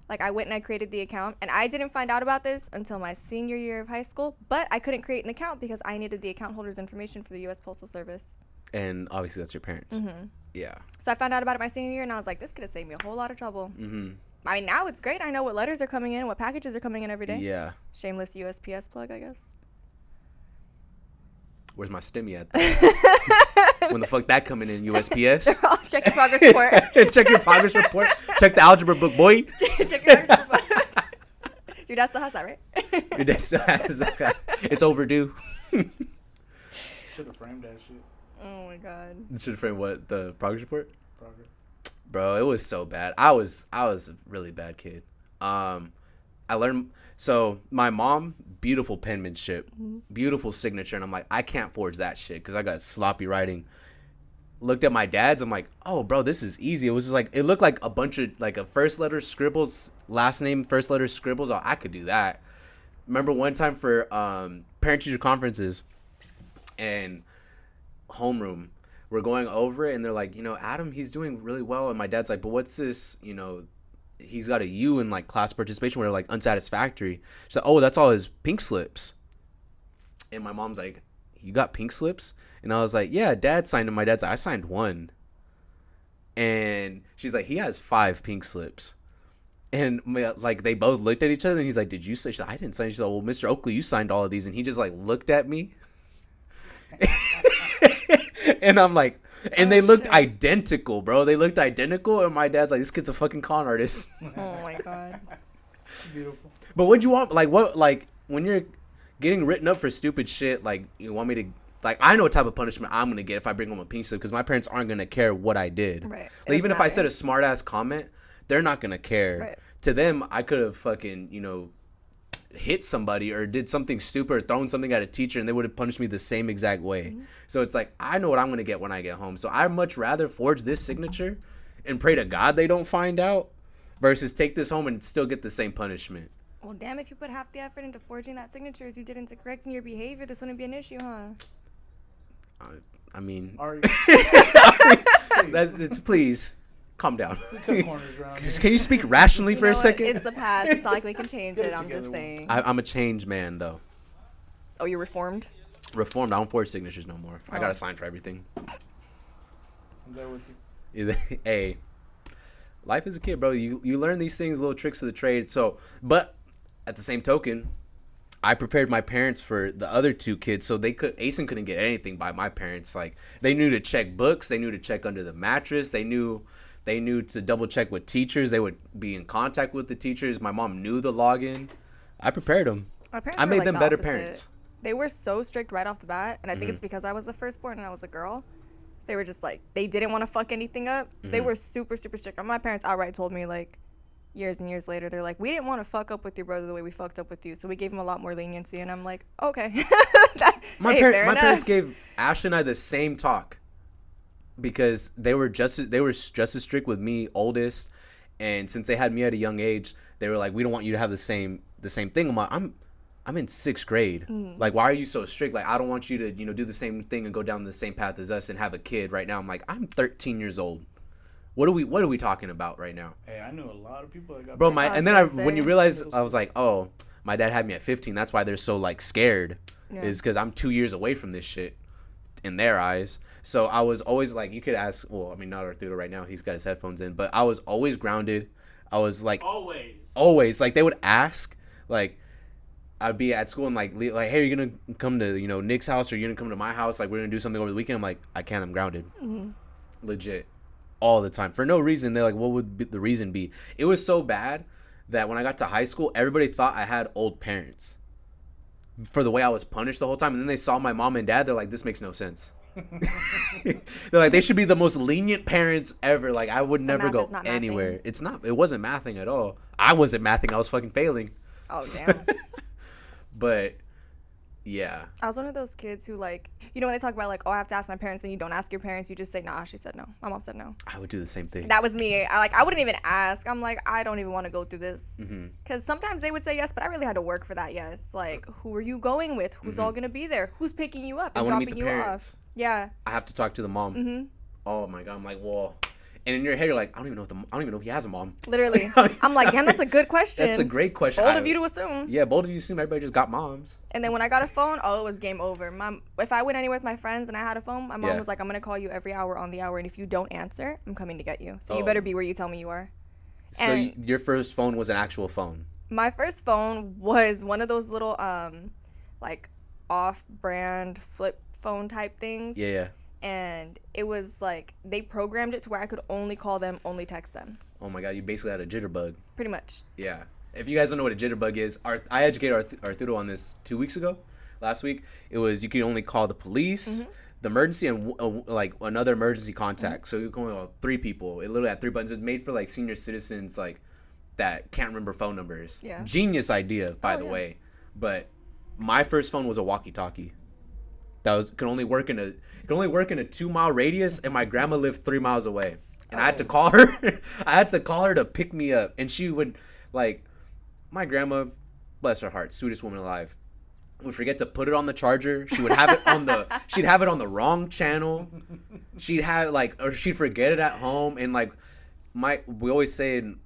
Like, I went and I created the account, and I didn't find out about this until my senior year of high school, but I couldn't create an account because I needed the account holder's information for the U.S. Postal Service. And obviously that's your parents. Yeah. So I found out about it my senior year, and I was like, this could have saved me a whole lot of trouble. I mean, now it's great. I know what letters are coming in, what packages are coming in every day. Yeah. Shameless USPS plug, I guess. Where's my stimmy at? When the fuck that coming in, USPS? Check your progress report. Check your progress report. Check the algebra book, boy. Check your progress report. Your dad still has that, right? Your dad still has that. It's overdue. Should have framed that shit. Oh my God. Should have framed what? The progress report? Progress. Bro, it was so bad. I was a really bad kid. I learned, so my mom, beautiful penmanship, beautiful signature, and I'm like, I can't forge that shit because I got sloppy writing. looked at my dad's. I'm like, oh, bro, this is easy. It was just like, it looked like a bunch of like a first letter scribbles, last name, first letter scribbles. Oh, I could do that. Remember one time for parent teacher conferences and homeroom, we're going over it and they're like, Adam, he's doing really well. And my dad's like, but what's this? He's got a U in like class participation where like unsatisfactory. She's like, oh, that's all his pink slips. And my mom's like, you got pink slips? And I was like, yeah, dad signed them. My dad's like, I signed one. And she's like, he has 5 pink slips. And like they both looked at each other and he's like, did you say? She's like, I didn't sign. She's like, well, Mr. Oakley, you signed all of these. And he just like looked at me. And I'm like, and they looked identical, bro. They looked identical. And my dad's like, this kid's a fucking con artist. Oh my God. Beautiful. But what'd you want? Like, what, like, when you're getting written up for stupid shit, like, you want me to, like, I know what type of punishment I'm going to get if I bring home a pink slip because my parents aren't going to care what I did. Right. Like, even if I said a smart ass comment, they're not going to care. Right. To them, I could have fucking, hit somebody or did something stupid or thrown something at a teacher and they would have punished me the same exact way. Mm-hmm. So it's like, I know what I'm going to get when I get home. So I'd much rather forge this signature and pray to God they don't find out versus take this home and still get the same punishment. Well, damn, if you put half the effort into forging that signature as you did into correcting your behavior, this wouldn't be an issue, huh? I mean, Are you? please calm down. Cut corners around here. Can you speak rationally for a second? It's the past. It's not like we can change it. I'm just saying. I'm a changed man, though. Oh, you're reformed? Reformed. I don't forge signatures no more. Oh. I got to sign for everything. I'm there with you. Hey, life as a kid, bro. You learn these things, little tricks of the trade. So, but at the same token, I prepared my parents for the other 2 kids, so Asen couldn't get anything by my parents. Like, they knew to check books, they knew to check under the mattress, they knew to double check with teachers. They would be in contact with the teachers. My mom knew the login. I prepared them. I made them better parents. They were so strict right off the bat, and I think it's because I was the firstborn and I was a girl. They were just like, they didn't want to fuck anything up, so they were super, super strict. My parents outright told me, like, years and years later, they're like, we didn't want to fuck up with your brother the way we fucked up with you, so we gave him a lot more leniency. And I'm like, okay. My parents gave Ash and I the same talk because they were just as strict with me, oldest, and since they had me at a young age, they were like, we don't want you to have the same thing. I'm like, I'm in 6th grade. Like, why are you so strict? Like, I don't want you to do the same thing and go down the same path as us and have a kid right now. I'm like, I'm 13 years old. What are we talking about right now? Hey, I knew a lot of people that got bro. When you realize, I was like, oh, my dad had me at 15. That's why they're so like scared, is because I'm 2 years away from this shit in their eyes. So I was always like, you could ask. Well, I mean, not Arturo right now. He's got his headphones in, but I was always grounded. I was like, always like they would ask, like, I'd be at school and like, hey, are you gonna come to Nick's house or are you gonna come to my house? Like, we're gonna do something over the weekend. I'm like, I can't. I'm grounded. Mm-hmm. Legit. All the time for no reason. They're like, what would the reason be? It was so bad that when I got to high school, everybody thought I had old parents for the way I was punished the whole time. And then they saw my mom and dad. They're like, this makes no sense. They're like, they should be the most lenient parents ever. Like, I would never go anywhere. It wasn't mathing at all. I wasn't mathing. I was fucking failing. Oh, damn. But yeah, I was one of those kids who, like, when they talk about, like, oh, I have to ask my parents, then you don't ask your parents, you just say, nah, she said no. My mom said no. I would do the same thing. That was me. I wouldn't even ask. I'm like, I don't even want to go through this. Because sometimes they would say yes, but I really had to work for that yes. Like, who are you going with? Who's all going to be there? Who's picking you up and dropping you off? Yeah. I have to talk to the mom. Oh, my God. I'm like, whoa. And in your head, you're like, I don't even know if he has a mom. Literally. I'm like, damn, that's a good question. That's a great question. Bold of you to assume. Yeah, bold of you to assume everybody just got moms. And then when I got a phone, it was game over. If I went anywhere with my friends and I had a phone, my mom was like, I'm going to call you every hour on the hour, and if you don't answer, I'm coming to get you. So you better be where you tell me you are. So your first phone was an actual phone? My first phone was one of those little, like, off-brand flip phone type things. Yeah. And it was like they programmed it to where I could only call them, only text them. Oh my God, you basically had a jitterbug. Pretty much. Yeah. If you guys don't know what a jitterbug is, I educated Arturo on this 2 weeks ago. Last week, it was you could only call the police, the emergency, and like another emergency contact. So you can only call 3 people. It literally had 3 buttons. It was made for like senior citizens like that can't remember phone numbers. Yeah. Genius idea, by the way. But my first phone was a walkie-talkie. that could only work in a 2-mile radius, and my grandma lived 3 miles away. And I had to call her. I had to call her to pick me up, and she would like, my grandma, bless her heart, sweetest woman alive, would forget to put it on the charger. She would have it on the she'd have it on the wrong channel. She'd have or she'd forget it at home, and like we always say, and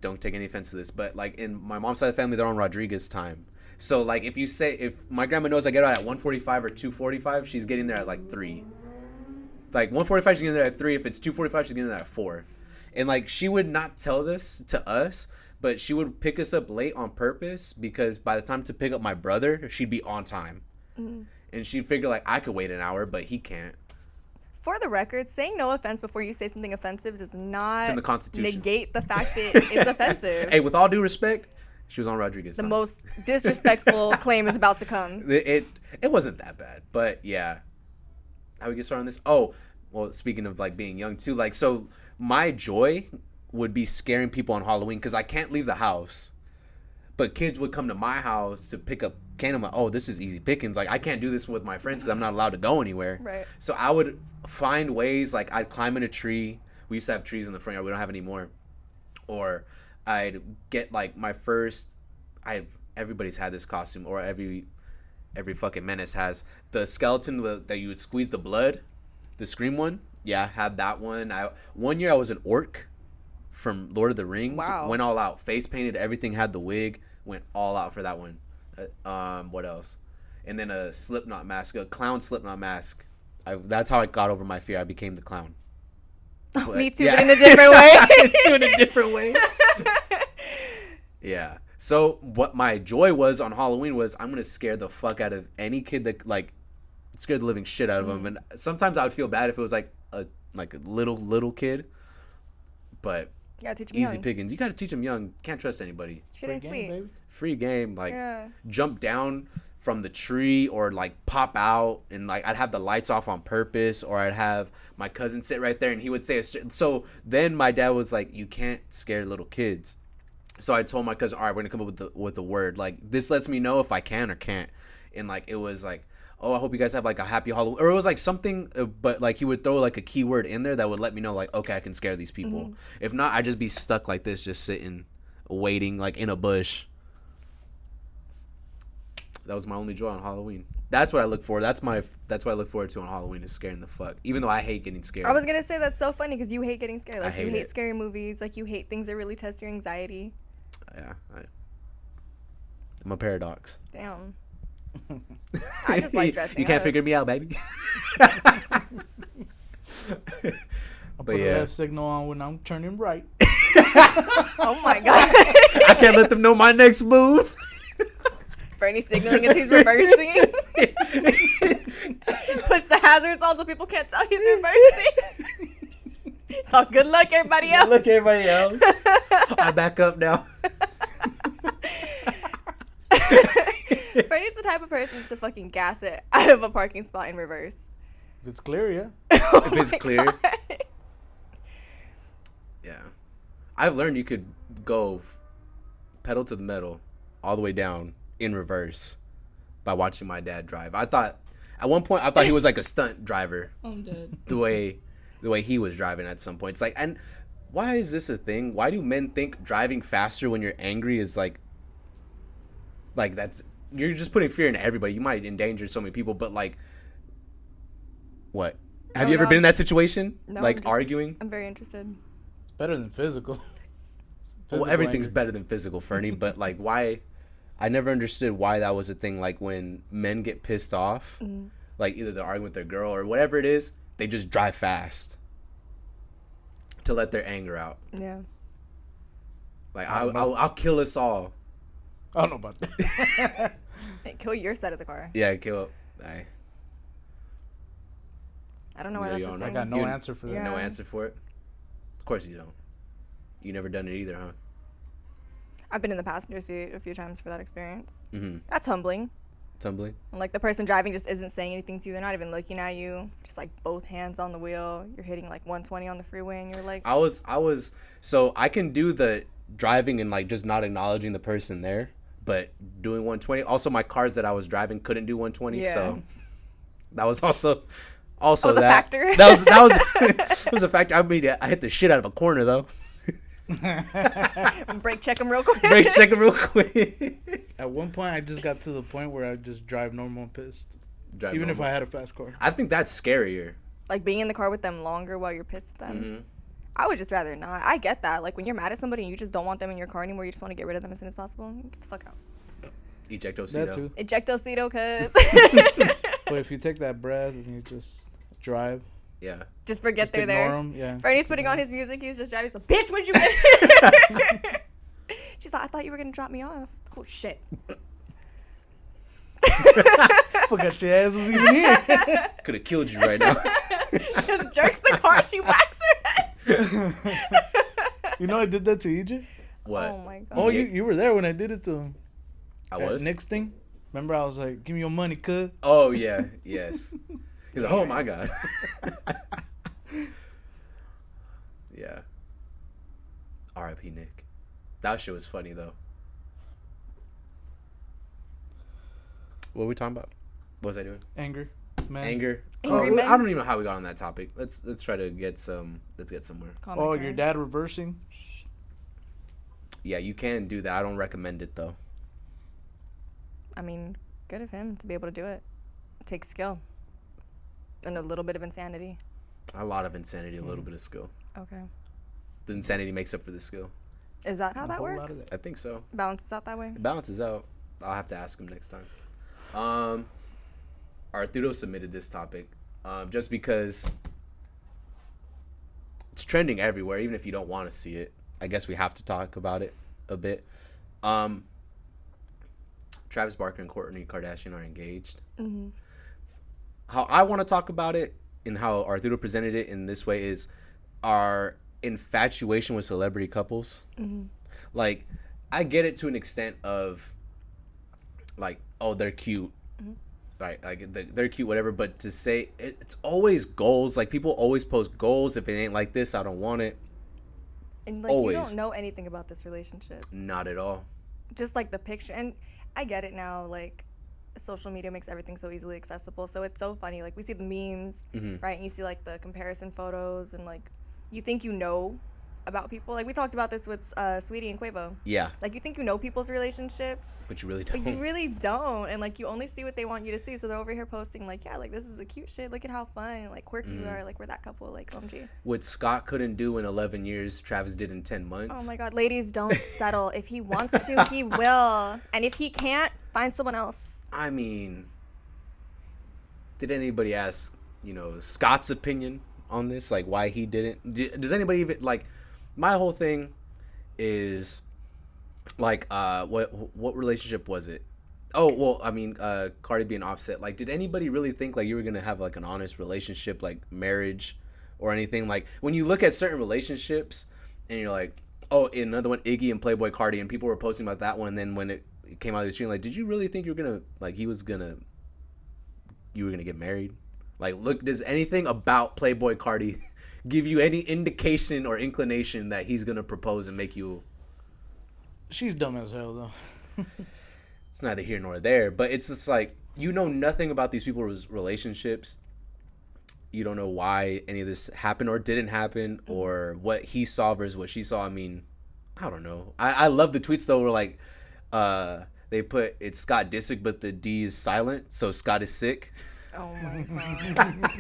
don't take any offense to this, but like in my mom's side of the family, they're on Rodriguez time. So like if my grandma knows I get out at 1:45 or 2:45, she's getting there at like 3. Like 1:45, she's getting there at 3. If it's 2:45, she's getting there at 4. And like she would not tell this to us, but she would pick us up late on purpose because by the time to pick up my brother, she'd be on time. Mm. And she'd figure like I could wait an hour, but he can't. For the record, saying no offense before you say something offensive does not it's in the Constitution. Negate the fact that it's offensive. Hey, with all due respect, she was on Rodriguez. The most disrespectful claim is about to come. It wasn't that bad, but yeah. How we get started on this? Oh, well, speaking of like being young too, like so my joy would be scaring people on Halloween because I can't leave the house. But kids would come to my house to pick up candy. I'm like, oh, this is easy pickings. Like I can't do this with my friends because I'm not allowed to go anywhere. Right. So I would find ways, like I'd climb in a tree. We used to have trees in the front yard. We don't have any more. Or I'd get like my first. Everybody's had this costume, or every fucking menace has the skeleton that you would squeeze the blood, the Scream one. Yeah, had that one. One year I was an orc from Lord of the Rings. Wow. Went all out, face painted, everything, had the wig, went all out for that one. What else? And then a Slipknot mask, a clown Slipknot mask. That's how I got over my fear. I became the clown. But, me too, yeah. But in a different way. In a different way. Yeah. So what my joy was on Halloween was I'm gonna scare the fuck out of any kid that like scared the living shit out of them. And sometimes I would feel bad if it was like a little kid. But you gotta teach them easy young. Pickings. You gotta teach them young. Can't trust anybody. Shit ain't sweet. Baby. Free game. Like jump down from the tree or like pop out, and like I'd have the lights off on purpose, or I'd have my cousin sit right there and he would say so then my dad was like, you can't scare little kids. So I told my cousin, all right, we're gonna come up with the word, like this lets me know if I can or can't. And like it was like, oh, I hope you guys have like a happy Halloween, or it was like something, but like he would throw like a keyword in there that would let me know like, okay, I can scare these people. Mm-hmm. If not, I'd just be stuck like this, just sitting waiting like in a bush. That was my only joy on Halloween. That's what I look for. That's what I look forward to on Halloween, is scaring the fuck. Even though I hate getting scared. I was gonna say that's so funny because you hate getting scared. Like you hate it. scary movies. Like you hate things that really test your anxiety. Yeah, I'm a paradox. Damn. I just like dressing You can't up. figure me out, baby. I'll put a left signal on when I'm turning right. Oh my god. I can't let them know my next move. Fernie signaling as he's reversing. Puts the hazards on so people can't tell he's reversing. So good luck, everybody else. Good luck, everybody else. I back up now. Freddie's the type of person to fucking gas it out of a parking spot in reverse. If it's clear, yeah. If it's clear. Yeah. I've learned you could go pedal to the metal all the way down in reverse by watching my dad drive. At one point, I thought he was like a stunt driver. I'm dead. The way he was driving at some point. It's like, and why is this a thing? Why do men think driving faster when you're angry is like that's, you're just putting fear into everybody. You might endanger so many people, but like, what? Have you ever been in that situation? No, like arguing? I'm very interested. It's better than physical. Well, everything's better than physical, Fernie, but like why? I never understood why that was a thing. Like when men get pissed off, like either they're arguing with their girl or whatever it is, they just drive fast to let their anger out. Yeah. Like I'll kill us all. I don't know about that. Hey, kill your side of the car. Yeah, kill. I don't know why that's a thing. I got no answer for that. Yeah. No answer for it. Of course you don't. You never done it either, huh? I've been in the passenger seat a few times for that experience. Mm-hmm. That's humbling. Tumbling. And like the person driving just isn't saying anything to you. They're not even looking at you. Just like both hands on the wheel. You're hitting like 120 on the freeway, and you're like. I was so I can do the driving and like just not acknowledging the person there, but doing 120. Also, my cars that I was driving couldn't do 120, Yeah. so That was also was a that. factor. That was it was a factor. I mean, I hit the shit out of a corner though. Brake check him real quick. Brake check him real quick. At one point, I just got to the point where I just drive normal and pissed, Drive even normal. if I had a fast car. I think that's scarier. Like being in the car with them longer while you're pissed at them. Mm-hmm. I would just rather not. I get that. Like when you're mad at somebody and you just don't want them in your car anymore, you just want to get rid of them as soon as possible. Get the fuck out. Ejecto That Cito. too. Ejectocito, cuz. But if you take that breath and you just drive, Yeah. Just forget just they're ignore there. them. Yeah. Fernie's putting on his music. He's just driving. So, bitch, when'd you get? She's like, I thought you were gonna drop me off. Oh shit. Forgot your ass was even here. Could have killed you right now. Just jerks the car. She whacks her head. You know I did that to EJ? What? Oh my god. Oh, you were there when I did it to him. I That was. Nick's thing. Remember, I was like, "Give me your money, cuz." Oh yeah. Yes. He's like, oh my god. Yeah. R.I.P. Nick. That shit was funny though. What were we talking about? What was I doing? Anger, man. Anger. Angry Oh, men. I don't even know how we got on that topic. Let's try to get some. Let's get somewhere. Calm my Oh, car. your dad reversing. Yeah, you can do that. I don't recommend it though. I mean, good of him to be able to do it. It takes skill. And a little bit of insanity. A lot of insanity, a little bit of skill. Okay. The insanity makes up for the skill. Is that how A that whole lot of works? that. I think so. Balances out that way? It balances out. I'll have to ask him next time. Arturo submitted this topic just because it's trending everywhere, even if you don't want to see it. I guess we have to talk about it a bit. Travis Barker and Kourtney Kardashian are engaged. Mm-hmm. How I want to talk about it and how Arturo presented it in this way is our infatuation with celebrity couples. Mm-hmm. Like, I get it to an extent of, like, oh, they're cute. Mm-hmm. Right, like, they're cute, whatever. But to say, it's always goals. Like, people always post goals. If it ain't like this, I don't want it. And like Always. you don't know anything about this relationship. Not at all. Just like the picture. And I get it now, like social media makes everything so easily accessible. So it's so funny. Like we see the memes, right? And you see like the comparison photos and like you think you know about people. Like we talked about this with Sweetie and Quavo. Yeah, Like you think you know people's relationships, but you really but don't. you really don't. And like you only see what they want you to see. So they're over here posting like, yeah, like this is the cute shit. Look at how fun and like quirky you are. Like we're that couple. Like OMG. What Scott couldn't do in 11 years, Travis did in 10 months. Oh my God, ladies, don't settle. If he wants to, he will. And if he can't, find someone else. I mean, did anybody ask, Scott's opinion on this? Like, why he didn't? Does anybody even, like, my whole thing is, like, what relationship was it? Oh, well, I mean, Cardi B and Offset. Like, did anybody really think, like, you were going to have, like, an honest relationship, like, marriage or anything? Like, when you look at certain relationships and you're like, oh, another one, Iggy and Playboy Cardi, and people were posting about that one, and then when it came out of the stream, like, did you really think you were going to, like, you were going to get married? Like, look, does anything about Playboy Cardi give you any indication or inclination that he's going to propose and make you... She's dumb as hell, though. It's neither here nor there, but it's just like, you know nothing about these people's relationships. You don't know why any of this happened or didn't happen, or what he saw versus what she saw. I mean, I don't know. I love the tweets, though, where, like, they put, it's Scott Disick, but the D is silent, so Scott is sick. Oh my God.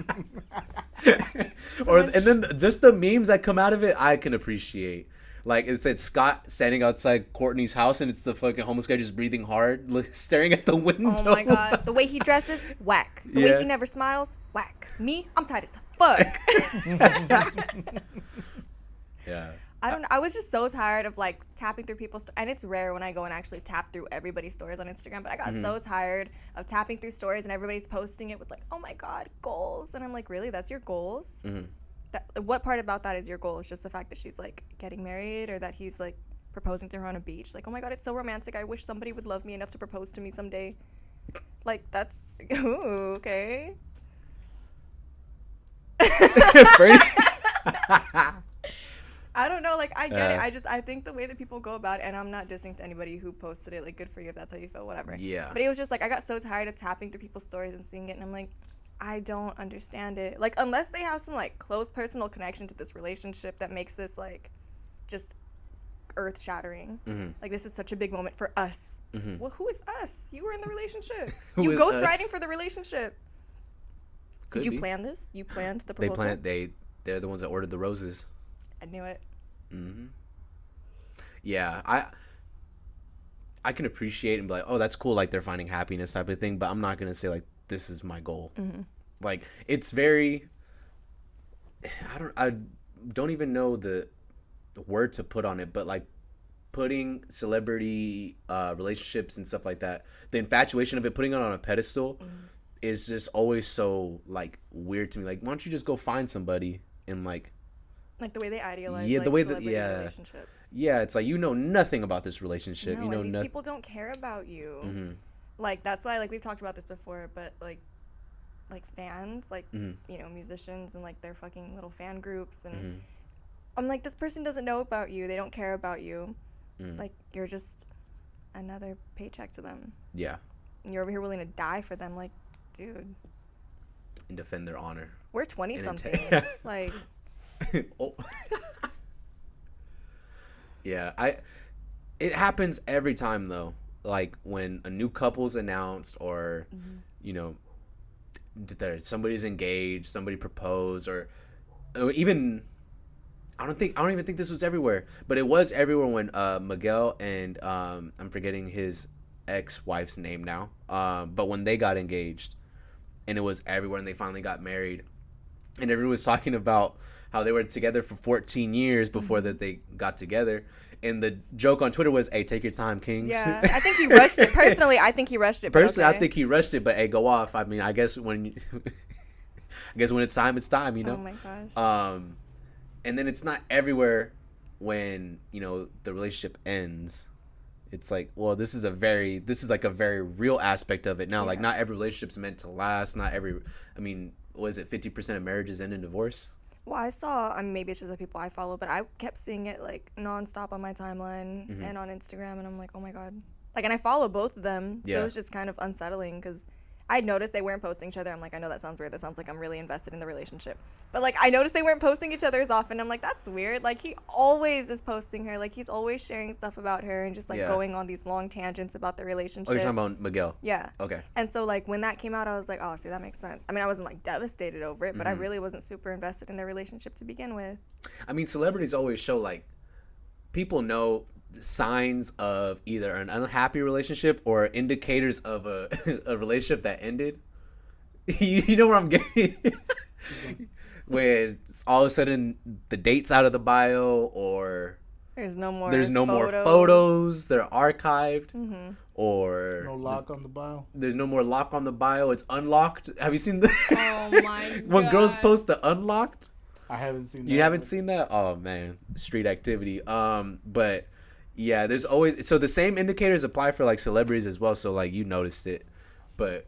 And then just the memes that come out of it, I can appreciate. Like, it said Scott standing outside Kourtney's house, and it's the fucking homeless guy just breathing hard, staring at the window. Oh my God. The way he dresses, whack. The Yeah. way he never smiles, whack. Me, I'm tight as fuck. Yeah. I was just so tired of like tapping through people's, and it's rare when I go and actually tap through everybody's stories on Instagram, but I got so tired of tapping through stories and everybody's posting it with like, oh my God, goals. And I'm like, really? That's your goals? What part about that is your goal? It's just the fact that she's like getting married, or that he's like proposing to her on a beach. Like, oh my God, it's so romantic. I wish somebody would love me enough to propose to me someday. Like, that's, ooh, okay. Fernie? I don't know, like, I get it. I think the way that people go about it, and I'm not dissing to anybody who posted it, like, good for you if that's how you feel, whatever. Yeah. But it was just, like, I got so tired of tapping through people's stories and seeing it, and I'm like, I don't understand it. Like, unless they have some like close personal connection to this relationship that makes this like just earth shattering. Like, this is such a big moment for us. Well, who is us? You were in the relationship. Who You is ghostwriting us? for the relationship. Could Did you be. plan this? You planned the They proposal? they're the ones that ordered the roses. I knew it. Yeah, I can appreciate and be like, oh, that's cool, like they're finding happiness type of thing, but I'm not gonna say like this is my goal. Like, it's very, I don't even know the word to put on it, but like putting celebrity relationships and stuff like that, the infatuation of it, putting it on a pedestal is just always so like weird to me. Like, why don't you just go find somebody and like Like the way they idealize Yeah, like, the way that- celebrity yeah. relationships. yeah, it's like, you know nothing about this relationship. No, You know and these nothing. people don't care about you. Like, that's why, like, we've talked about this before, but like fans, like, you know, musicians and like their fucking little fan groups, and I'm like, this person doesn't know about you. They don't care about you. Like, you're just another paycheck to them. Yeah, And you're over here willing to die for them. Like, dude, and defend their honor. we're 20 And something. Like, Oh. Yeah, it happens every time though. Like when a new couple's announced, or you know, that somebody's engaged, somebody proposed, or even I don't even think this was everywhere, but it was everywhere when Miguel and I'm forgetting his ex-wife's name now, but when they got engaged, and it was everywhere, and they finally got married, and everyone was talking about how they were together for 14 years before that they got together. And the joke on Twitter was, hey, take your time, kings. yeah, I think he rushed it. Personally, I think he rushed it. But Personally, okay. I think he rushed it, but hey, go off. I mean, I guess when it's time, it's time, you know? Oh my gosh. And then it's not everywhere when, you know, the relationship ends. It's like, well, this is like a very real aspect of it now. Like, not every relationship's meant to last. Not every, I mean, was it 50% of marriages end in divorce? Well, I saw, I mean, maybe it's just the people I follow, but I kept seeing it like nonstop on my timeline and on Instagram, and I'm like, oh my god. Like, and I follow both of them, so it was just kind of unsettling because I noticed they weren't posting each other. I'm like, I know that sounds weird. That sounds like I'm really invested in the relationship. But like, I noticed they weren't posting each other as often. I'm like, that's weird. Like, he always is posting her. Like, he's always sharing stuff about her and just like going on these long tangents about the relationship. Oh, you're talking about Miguel? Yeah. Okay. And so like when that came out, I was like, oh, see, that makes sense. I mean, I wasn't like devastated over it, but I really wasn't super invested in their relationship to begin with. I mean, celebrities always show, like, people know signs of either an unhappy relationship or indicators of a relationship that ended. You know where I'm getting? When all of a sudden the date's out of the bio, or There's no more more photos, they're archived, or No lock on the bio. there's no more lock on the bio, it's unlocked. Have you seen the Oh my when girls post the unlocked? I haven't seen that. You haven't seen that? Oh man, street activity. But yeah, there's always, so the same indicators apply for like celebrities as well. So like, you noticed it, but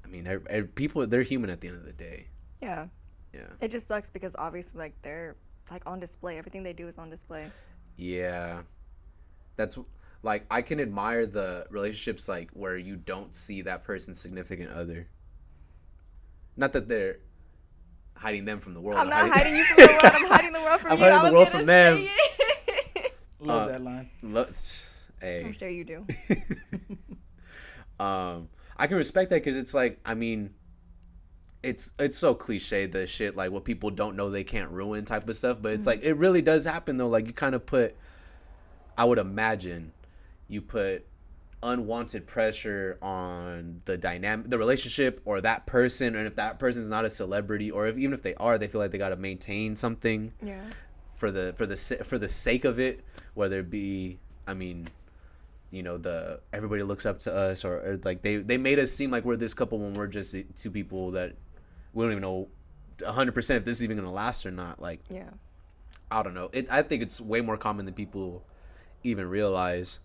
I mean, people, they're human at the end of the day. Yeah. Yeah. It just sucks because obviously like they're like on display. Everything they do is on display. Yeah, that's like, I can admire the relationships like where you don't see that person's significant other. Not that they're hiding them from the world. I'm not hiding you from the world. I'm hiding the world from I'm you. hiding I the was world gonna from them. say it. Love that line. Hey. I'm sure you do. I can respect that because it's like, I mean, it's so cliche, the shit like what people don't know they can't ruin type of stuff, but it's like, it really does happen though. Like, you kind of put, I would imagine you put unwanted pressure on the relationship, or that person, and if that person's not a celebrity, or even if they are, they feel like they got to maintain something Yeah. for the sake of it, whether it be, I mean, you know, everybody looks up to us, or like they made us seem like we're this couple when we're just two people that we don't even know 100% if this is even gonna last or not. Like, Yeah. I don't know. I think it's way more common than people even realize.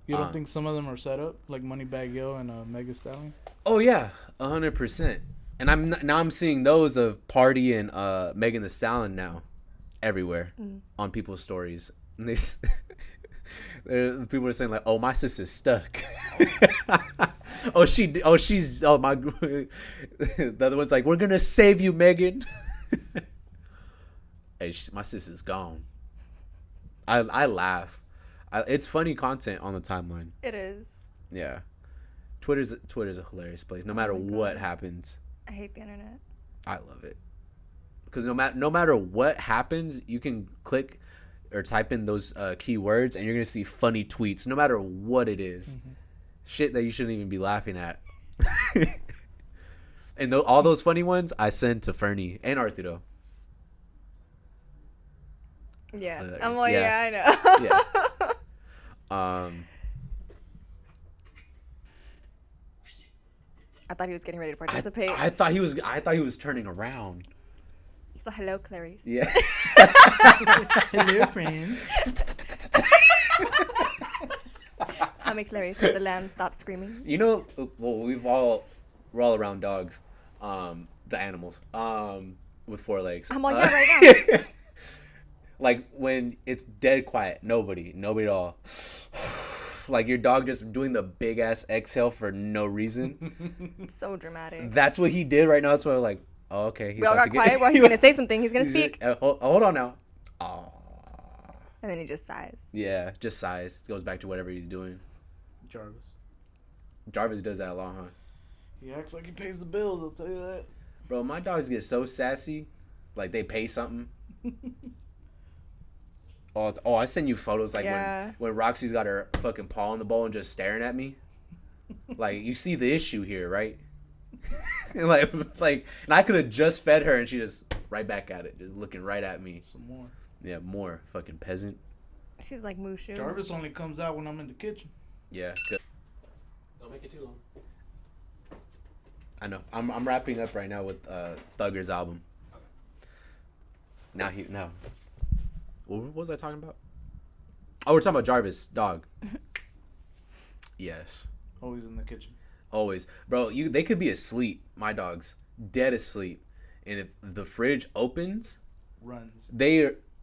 You don't think some of them are set up, like Moneybag Yo and Mega Stallion? Oh yeah, 100%. And I'm seeing those of Party and Megan Thee Stallion now everywhere on people's stories. And people are saying like, "Oh, my sister's stuck." my. The other one's like, we're gonna save you, Megan. Hey, my sister's gone. I laugh. It's funny content on the timeline. It is. Yeah, Twitter's a hilarious place. No matter what happens. I hate the internet. I love it because no matter what happens, you can click or type in those keywords and you're gonna see funny tweets. No matter what it is, shit that you shouldn't even be laughing at. And all those funny ones I send to Fernie and Arturo. Yeah, I'm like, yeah, I know. Yeah. I thought he was getting ready to participate. I thought he was turning around. So hello, Clarice. Yeah. Hello, friend. Tell me, Clarice, did the lamb stop screaming? You know, well, we're all around dogs, the animals, with 4 legs. I'm like, yeah, right now. Like when it's dead quiet, nobody at all. Like your dog just doing the big ass exhale for no reason. It's so dramatic. That's what he did right now. That's why I'm like, oh, okay. He's We all got quiet. Well, he's gonna say something. He's gonna speak. Hold on now. Oh. And then he just sighs. Yeah, just sighs. Goes back to whatever he's doing. Jarvis does that a lot, huh? He acts like he pays the bills. I'll tell you that. Bro, my dogs get so sassy, like they pay something. Oh, I send you photos like when Roxy's got her fucking paw in the bowl and just staring at me. Like, you see the issue here, right? and and I could have just fed her and she just right back at it, just looking right at me. Some more. Yeah, more fucking peasant. She's like Mushu. Jarvis only comes out when I'm in the kitchen. Yeah, good. Don't make it too long. I know. I'm wrapping up right now with Thugger's album. Now. What was I talking about? Oh, we're talking about Jarvis, dog. Yes. Always in the kitchen. Always. Bro, they could be asleep, my dogs. Dead asleep. And if the fridge opens, runs.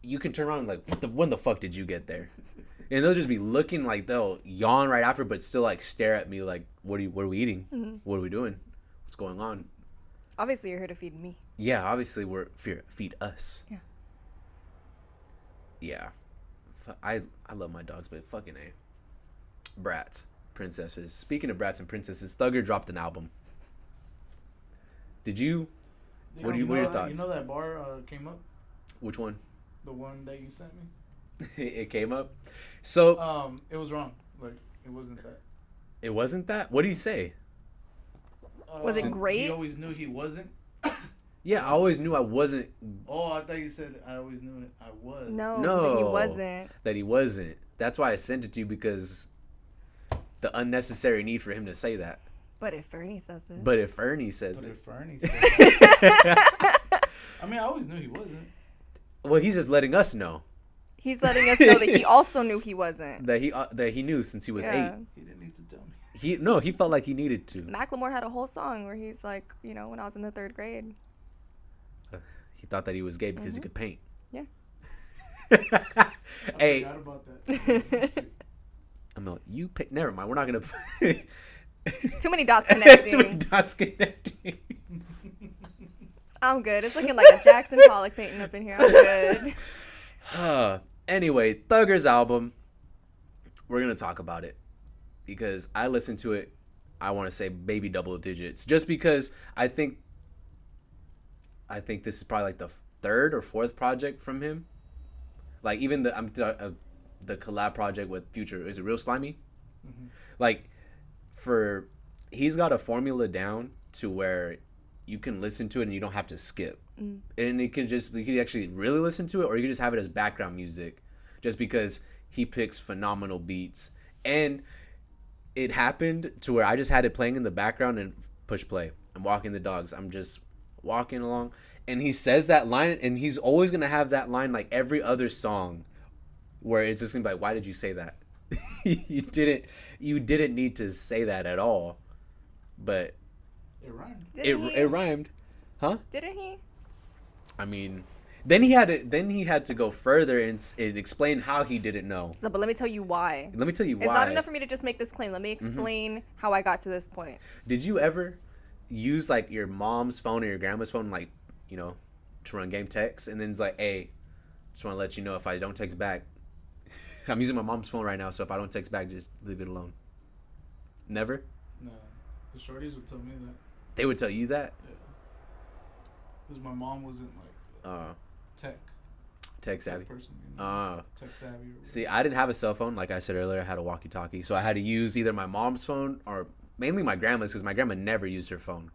You can turn around and like, when the fuck did you get there? And they'll just be looking like they'll yawn right after, but still like stare at me like, what are we eating? Mm-hmm. What are we doing? What's going on? Obviously, you're here to feed me. Yeah, obviously feed us. Yeah. Yeah. I love my dogs, but fucking A. Brats. Princesses. Speaking of brats and princesses, Thugger dropped an album. Did you? Yeah, what are your thoughts? You know that bar came up? Which one? The one that you sent me. It came up. So. It was wrong. Like it wasn't that. It wasn't that? What did he say? Was it great? He always knew he wasn't. Yeah, I always knew I wasn't. Oh, I thought you said I always knew that I was. No, that he wasn't. That he wasn't. That's why I sent it to you, because the unnecessary need for him to say that. But if Fernie says it. But if Fernie says But it. if Fernie says it. I mean, I always knew he wasn't. Well, he's just letting us know. He's letting us know that he also knew he wasn't. That he knew since he was 8. He didn't need to tell me. He felt like he needed to. Macklemore had a whole song where he's like, when I was in the 3rd grade. He thought that he was gay because he could paint. Yeah. Hey. I forgot about that. I'm like, you paint. Never mind. We're not gonna. Too many dots connecting. Too many dots connecting. I'm good. It's looking like a Jackson Pollock painting up in here. I'm good. Anyway, Thugger's album. We're gonna talk about it because I listened to it. I want to say maybe double digits, just because I think this is probably like the 3rd or 4th project from him. Like even the collab project with Future, is it Real Slimy? Mm-hmm. Like he's got a formula down to where you can listen to it and you don't have to skip. Mm. And you can actually really listen to it, or you can just have it as background music, just because he picks phenomenal beats. And it happened to where I just had it playing in the background and push play. I'm walking the dogs. I'm just walking along, and he says that line, and he's always gonna have that line like every other song, where it's just gonna be like, why did you say that? you didn't need to say that at all, but it rhymed. It rhymed, huh? Didn't he? I mean, Then he had to go further and explain how he didn't know. So, but let me tell you why. Let me tell you why. It's not enough for me to just make this claim. Let me explain how I got to this point. Did you ever use like your mom's phone or your grandma's phone, like, you know, to run game text, and then it's like, hey, just want to let you know if I don't text back, I'm using my mom's phone right now, so if I don't text back, just leave it alone. Never? No, the shorties would tell me that. They would tell you that? Yeah. Because my mom wasn't like tech savvy. person. You know? Tech savvy. See, I didn't have a cell phone. Like I said earlier, I had a walkie-talkie. So I had to use either my mom's phone or mainly my grandma's, because my grandma never used her phone.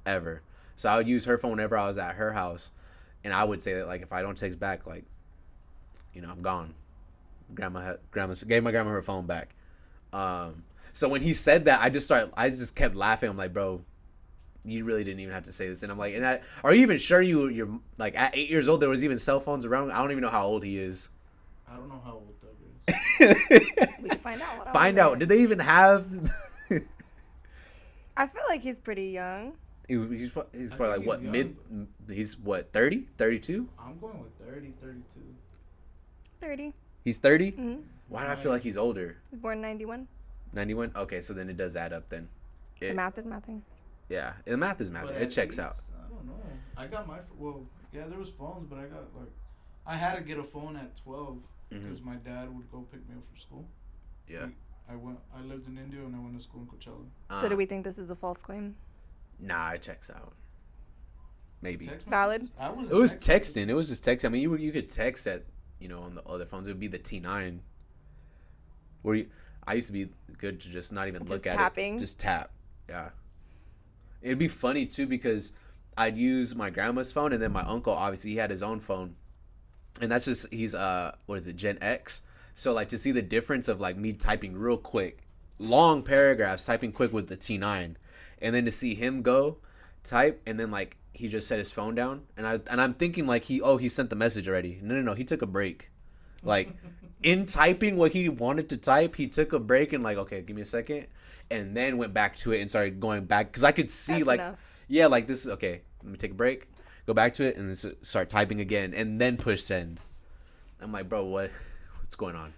Ever. So I would use her phone whenever I was at her house. And I would say that, like, if I don't text back, like, you know, I'm gone. Grandma gave my grandma her phone back. So when he said that, I just kept laughing. I'm like, bro, you really didn't even have to say this. And I'm like, are you even sure you're like at 8 years old there was even cell phones around? I don't even know how old he is. I don't know how old Doug is. We can find out. Find out. Did they even have? I feel like he's pretty young. He's probably like what, young, mid? He's what, 30, 32? I'm going with 30, 32. 30. He's 30. Mm-hmm. Why do I feel like he's older? He's born in 91. 91. Okay, so then it does add up then. The math is mathing. Yeah, the math is math. But It checks out. I don't know. I got there was phones, but I had to get a phone at 12 because my dad would go pick me up from school. Yeah. I lived in India and I went to school in Coachella. So do we think this is a false claim? Nah, it checks out. Maybe. Valid. It was texting. It was just texting. I mean, you could text at, you know, on the other phones. It would be the T9. I used to be good to just not even look at it. Just tap. Yeah. It'd be funny too because I'd use my grandma's phone, and then my uncle, obviously, he had his own phone, and that's just he's what is it, Gen X? So like to see the difference of like me typing real quick, long paragraphs, typing quick with the T9, and then to see him go type, and then like he just set his phone down, and I'm thinking like he sent the message already. No, he took a break, like in typing what he wanted to type, he took a break and like, okay, give me a second, and then went back to it and started going back because I could see That's like enough. Yeah, like this is okay. Let me take a break, go back to it, and then start typing again, and then push send. I'm like, bro, what's going on?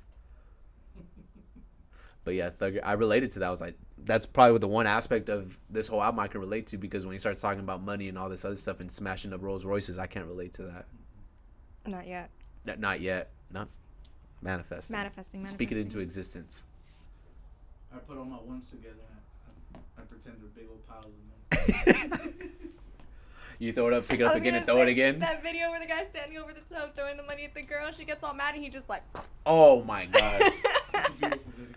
But yeah, Thugger, I related to that. I was like, that's probably the one aspect of this whole album I can relate to, because when he starts talking about money and all this other stuff and smashing up Rolls Royces, I can't relate to that. Not yet. Not yet. Not manifesting. Manifesting. Speak it into existence. I put all my ones together and I pretend they're big old piles of them. You throw it up, pick it up again, and throw it again? That video where the guy's standing over the tub throwing the money at the girl, and she gets all mad, and he just like... Oh my God. It's a beautiful video.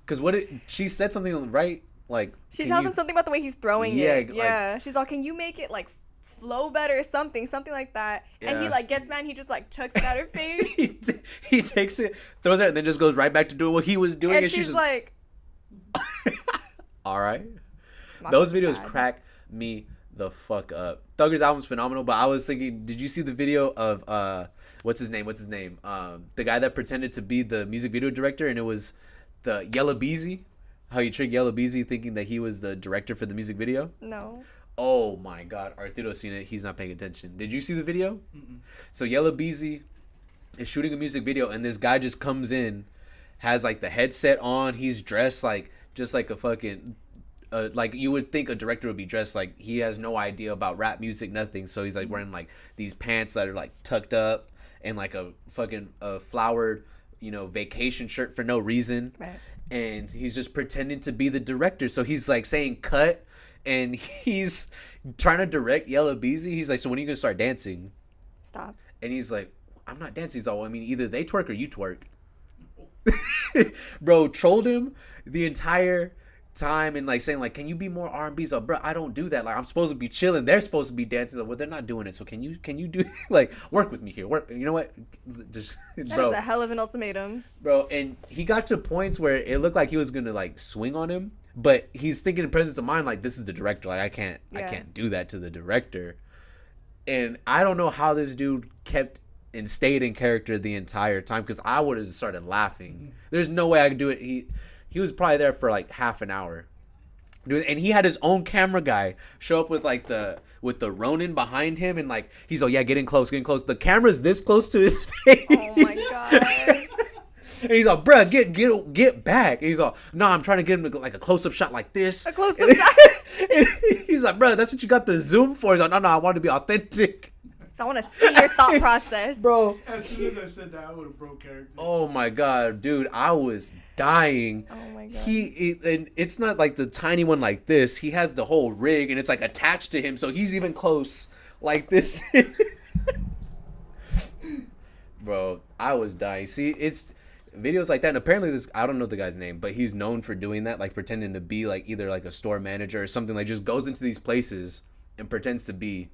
Because she said something right, like... She tells him something about the way he's throwing it. Like, yeah. She's all, can you make it like flow better or something like that. Yeah. And he like gets mad and he just like chucks it at her face. he takes it, throws it, and then just goes right back to doing what he was doing. And she's just like... All right. Those videos crack me the fuck up. Thugger's album's phenomenal, but I was thinking, did you see the video of what's his name? The guy that pretended to be the music video director, and it was the Yella Beezy. How you tricked Yella Beezy thinking that he was the director for the music video? No. Oh my God, Arturo's seen it. He's not paying attention. Did you see the video? Mm-mm. So Yella Beezy is shooting a music video, and this guy just comes in, has like the headset on. He's dressed like just like a fucking like you would think a director would be dressed. Like he has no idea about rap music, nothing. So he's like wearing like these pants that are like tucked up and like a fucking flowered, you know, vacation shirt for no reason. Right. And he's just pretending to be the director. So he's like saying cut, and he's trying to direct Yella Beezy. He's like, so when are you gonna start dancing? Stop. And he's like, I'm not dancing. He's all, I mean, either they twerk or you twerk. Bro, trolled him the entire time and like saying like, can you be more R&B? So bro, I don't do that. Like I'm supposed to be chilling. They're supposed to be dancing. So, well, they're not doing it. So can you do like work with me here? Work. You know what? Just That bro. is a hell of an ultimatum. Bro, and he got to points where it looked like he was gonna like swing on him, but he's thinking in presence of mind like, this is the director. Like I can't do that to the director. And I don't know how this dude kept and stayed in character the entire time, because I would have started laughing. There's no way I could do it. He was probably there for like half an hour. Dude, and he had his own camera guy show up with like the Ronin behind him, and like he's like, yeah, getting close. The camera's this close to his face. Oh my god. And he's like, bruh, get back. And he's like, no, I'm trying to get him like a close up shot like this. A close-up shot. And he's like, bruh, that's what you got the zoom for. He's like, no, I want to be authentic. So I want to see your thought process, Bro. As soon as I said that, I would have broke character. Oh my god, dude, I was dying. Oh my god. And it's not like the tiny one like this. He has the whole rig, and it's like attached to him, so he's even close like this. Bro, I was dying. See, it's videos like that, and apparently this, I don't know the guy's name, but he's known for doing that, like pretending to be like either like a store manager or something, like just goes into these places and pretends to be.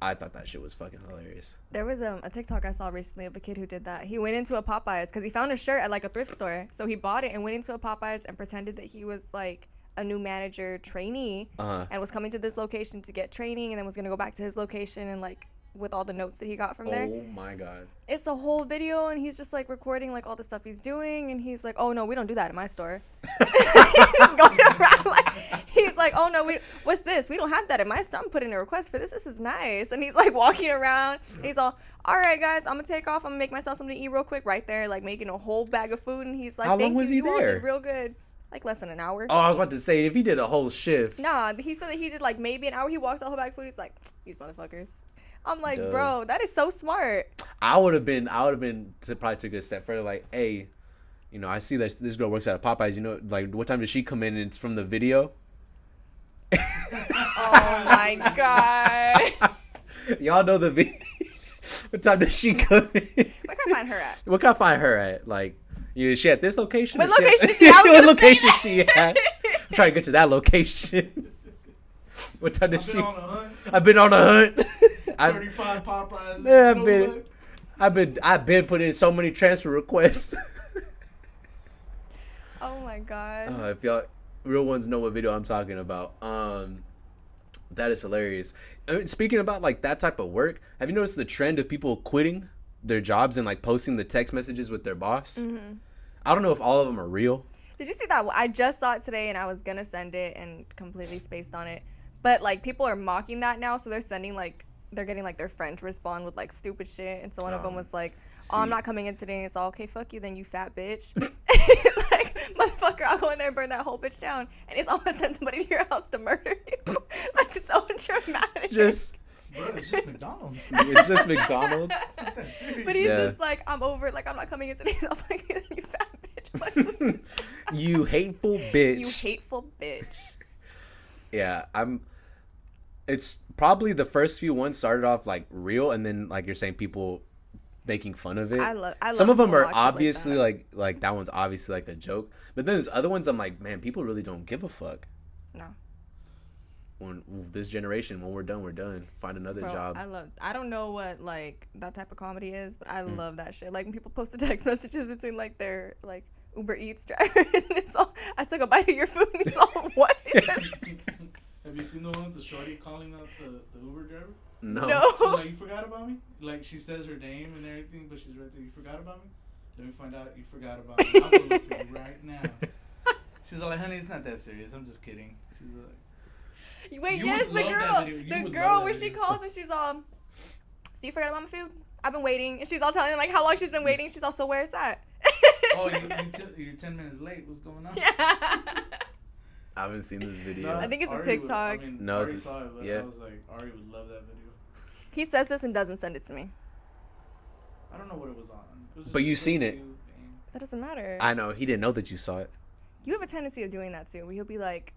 I thought that shit was fucking hilarious. There was a TikTok I saw recently of a kid who did that. He went into a Popeyes because he found a shirt at like a thrift store. So he bought it and went into a Popeyes and pretended that he was like a new manager trainee and was coming to this location to get training and then was going to go back to his location and like with all the notes that he got from there. Oh my god. It's a whole video and he's just like recording like all the stuff he's doing and he's like, oh no, we don't do that in my store. He's going around like, he's like, oh no, what's this? We don't have that in my store. I'm putting a request for this. This is nice. And he's like walking around. He's all right, guys, I'm gonna take off. I'm gonna make myself something to eat real quick right there, like making a whole bag of food. And he's like, how long thank was you. he You all there? did real good. Like less than an hour. Oh, I was about to say, if he did a whole shift. Nah, he said that he did like maybe an hour. He walks the whole bag of food. He's like, these motherfuckers. I'm like, Duh. bro, that is so smart. I would have been probably took it a step further. Like, hey, you know, I see that this girl works at a Popeyes. You know, like, what time does she come in? And it's from the video. Oh my god. Y'all know the video. What time does she come in? Where can I find her at? Where can I find her at? Like, is she at this location? What Is location is she at? I was What gonna location say is she at? I'm trying to get to that location. What time does I've been on a hunt. I've been on a hunt. 35 Popeyes. Yeah, I've been putting in so many transfer requests. Oh my god. If y'all real ones know what video I'm talking about, that is hilarious. Speaking about like that type of work, have you noticed the trend of people quitting their jobs and like posting the text messages with their boss? Mm-hmm. I don't know if all of them are real. Did you see that? I just saw it today and I was gonna send it and completely spaced on it. But like people are mocking that now, so they're sending like they're getting like their friend to respond with like stupid shit. And so one of them was like, "Oh, I'm not coming in today." And it's all, "Okay, fuck you then, you fat bitch." It's like, motherfucker, I'll go in there and burn that whole bitch down. And it's almost send somebody to your house to murder you. Like so dramatic. Bro, it's just McDonald's. It's just McDonald's. But he's Yeah. just like, I'm over it. Like I'm not coming in today. So I'm like, you fat bitch. Like, You hateful bitch. you hateful bitch. Yeah, it's probably the first few ones started off like real, and then like you're saying, people making fun of it. I love Some of them people are watch shit like obviously that. like that one's obviously like a joke, but then there's other ones I'm like, man, people really don't give a fuck. No. When this generation, when we're done, find another Bro, job. I don't know what like that type of comedy is, but I love that shit. Like when people post the text messages between like their like Uber Eats drivers and it's all, I took a bite of your food and it's all, what? Have you seen the one with the shorty calling out the Uber driver? No. She's like, you forgot about me? Like, she says her name and everything, but she's right there. You forgot about me? Let me find out you forgot about me. I'll go look for you right now. She's like, honey, it's not that serious. I'm just kidding. She's like, Wait, You yes, would the love that girl. video. You The would girl love where that she video. calls and she's all, so you forgot about my food? I've been waiting. And she's all telling them like how long she's been waiting. She's also, where is that? oh, you're 10 minutes late. What's going on? Yeah. I haven't seen this video. I think it's a Ari TikTok. No, Ari it's a- saw it, but yeah. I was like, Ari would love that video. He says this and doesn't send it to me. I don't know what it was on. It was But just you've a seen it. video thing. That doesn't matter. I know he didn't know that you saw it. You have a tendency of doing that too, where you'll be like,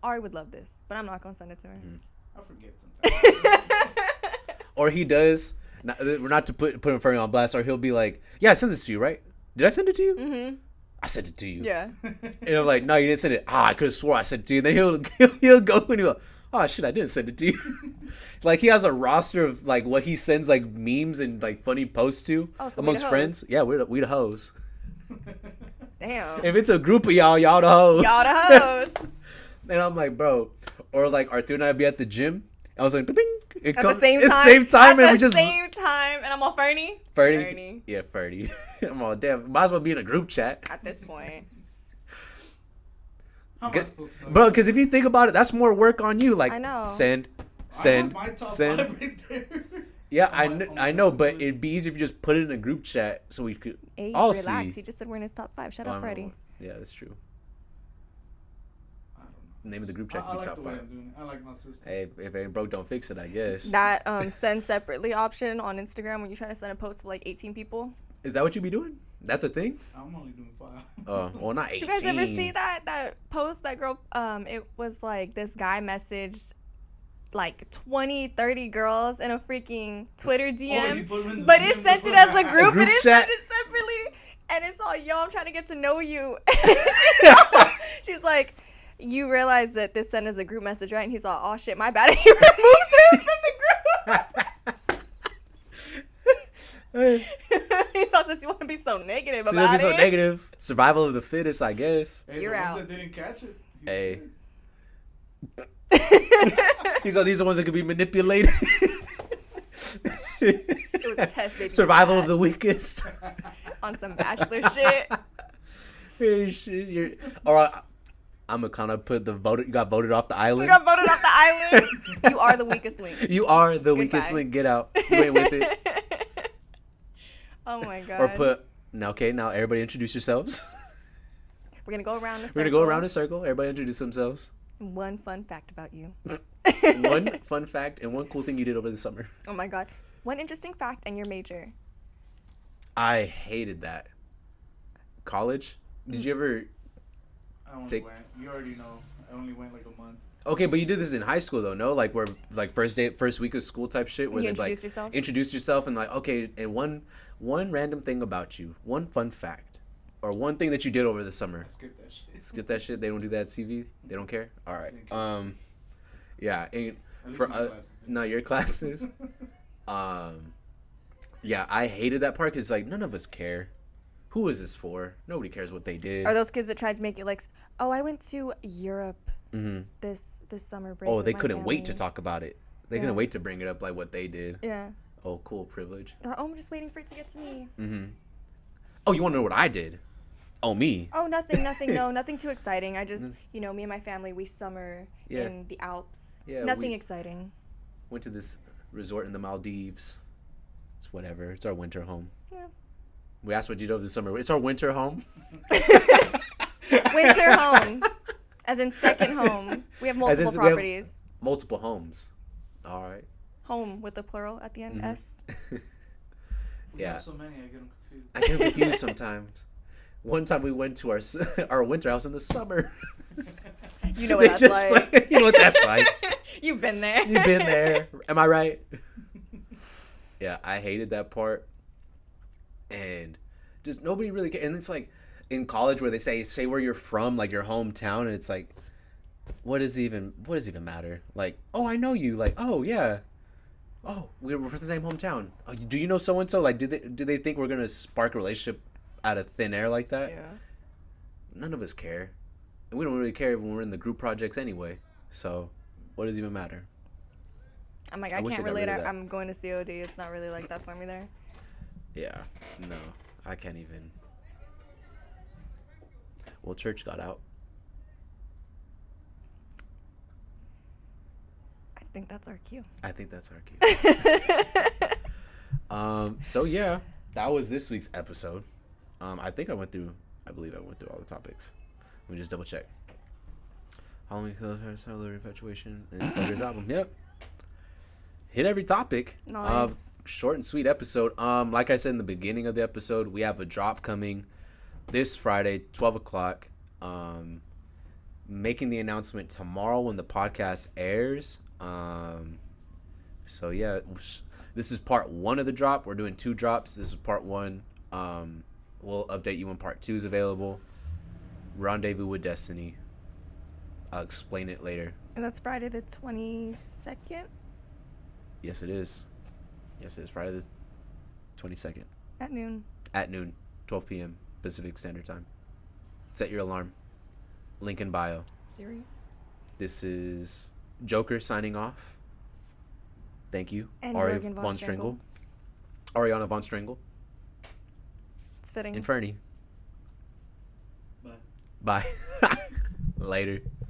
Ari would love this, but I'm not gonna send it to her. I forget sometimes. Or he does. We're not to put him Fernie on blast. Or he'll be like, "Yeah, I sent this to you, right? Did I send it to you? Mm-hmm. I sent it to you." Yeah. And I'm like, "No, you didn't send it." I could have swore I sent it to you. Then he'll go and he'll, "Oh shit, I didn't send it to you." Like he has a roster of like what he sends like memes and like funny posts to Oh, so we amongst the friends. hoes. Yeah, we the hoes. Damn. If it's a group of y'all the hoes. Y'all the hoes. And I'm like, bro. Or like Arthur and I would be at the gym. I was like, bing. It At comes the same time. It's the same time, At and the we just same time, and I'm all Fernie. Fernie. Yeah, Fernie. I'm all damn. Might as well be in a group chat. At this point. How am I supposed to know? Bro, because if you think about it, that's more work on you. Like, I know. send. I have my top 5 right there. Yeah, On my I know, list. but it'd be easier if you just put it in a group chat so we could Hey, all relax. see. He just said we're in his top 5. Shut I up, don't know. Freddy. Yeah, that's true. I don't know. Name of the group chat I could be like the top way 5. I'm doing it. I like my system. Hey, if it ain't broke, don't fix it, I guess. That send separately option on Instagram when you try to send a post to like 18 people. Is that what you be doing? That's a thing? I'm only doing 5. Well, not 18. Did you guys ever see that post, that girl? It was like this guy messaged like 20, 30 girls in a freaking Twitter DM, but it sent it as a group, group and it chat? sent it separately. And it's all, yo, I'm trying to get to know you. She's like, you realize that this sent as a group message, right? And he's all, oh shit, my bad. And he removes her from the group. He thought, since you want to be so negative So about be so it. negative. Survival of the fittest, I guess. Hey, You're the out. ones that didn't catch it. Hey. These are the ones that could be manipulated. It was a test, baby. Survival of the weakest. On some bachelor shit. Hey, shit, I'm gonna kind of put the vote. You got voted off the You island. got voted off the island. You are the weakest link. You are the weakest Goodbye. link. Get out. You ain't with it. Oh my god. Or put now. Okay, now everybody introduce yourselves. We're gonna go around. We're gonna go around in a circle. Everybody introduce themselves. One fun fact about you. One fun fact and one cool thing you did over the summer. Oh my god. One interesting fact and your major. I hated that. College. Did you ever? I only Take- went. You already know. I only went like a month. Okay, but you did this in high school though, no? Like where like first week of school type shit where You they like introduce yourself? introduce yourself and like okay, and one random thing about you, one fun fact, or one thing that you did over the summer. I skipped that shit. Skip that shit. They don't do that at CV. They don't care. All right. Didn't care. Yeah. And At least for my classes did. no, your classes. Yeah, I hated that part because like none of us care. Who is this for? Nobody cares what they did. Are those kids that tried to make it like, oh, I went to Europe Mm-hmm. this summer break. Oh, with they my couldn't wait to family." talk about it. They Yeah. couldn't wait to bring it up like what they did. Yeah. Oh, cool privilege. They're, oh, I'm just waiting for it to get to me. Mm-hmm. Oh, you want to know what I did? Oh, me. Oh, nothing. No, nothing too exciting. I just, me and my family, we summer Yeah. in the Alps. Yeah, Nothing we- exciting. Went to this resort in the Maldives. It's whatever. It's our winter home. Yeah. We asked what you did over the summer. It's our winter home. Winter home. As in second home. We have multiple we have- properties. Multiple homes. All right. Home with the plural at the end. Mhm. S. We Yeah. have so many, I get them confused. I get confused sometimes. One time we went to our winter house in the summer. You know They what that's just like. You know what that's like. You've been there. You've been there. Am I right? Yeah, I hated that part. And just nobody really cared. And it's like in college where they say where you're from, like your hometown, and it's like, what does it even matter? Like, oh, I know you. Like, oh yeah. Oh, we're from the same hometown. Oh, do you know so and so? Like, do they think we're gonna spark a relationship out of thin air like that? Yeah. None of us care, and we don't really care when we're in the group projects anyway. So, what does it even matter? I'm like, I I wish can't I got rid relate. of that. I'm going to COD. It's not really like that for me there. Yeah, no, I can't even. Well, church got out. I think that's our cue. I think that's our cue. So yeah, that was this week's episode. I believe I went through all the topics. Let me just double check. Halloween Kills Her, Solar Infatuation, and Freddy's album. Yep. Hit every topic. Nice. Short and sweet episode. Like I said in the beginning of the episode, we have a drop coming this Friday, 12 o'clock. Making the announcement tomorrow when the podcast airs. So yeah, this is part 1 of the drop. We're doing 2 drops. This is part 1. We'll update you when part 2 is available. Rendezvous with Destiny. I'll explain it later. And that's Friday the 22nd Yes, it is. Yes, it is Friday the 22nd at noon. at noon, 12 p.m. Pacific Standard Time. Set your alarm. Link in bio. Siri. This is Joker signing off. Thank you. And Ari Jürgen von Strangle. Ariana von Strangle. It's fitting. And Fernie. Bye. Bye. Later.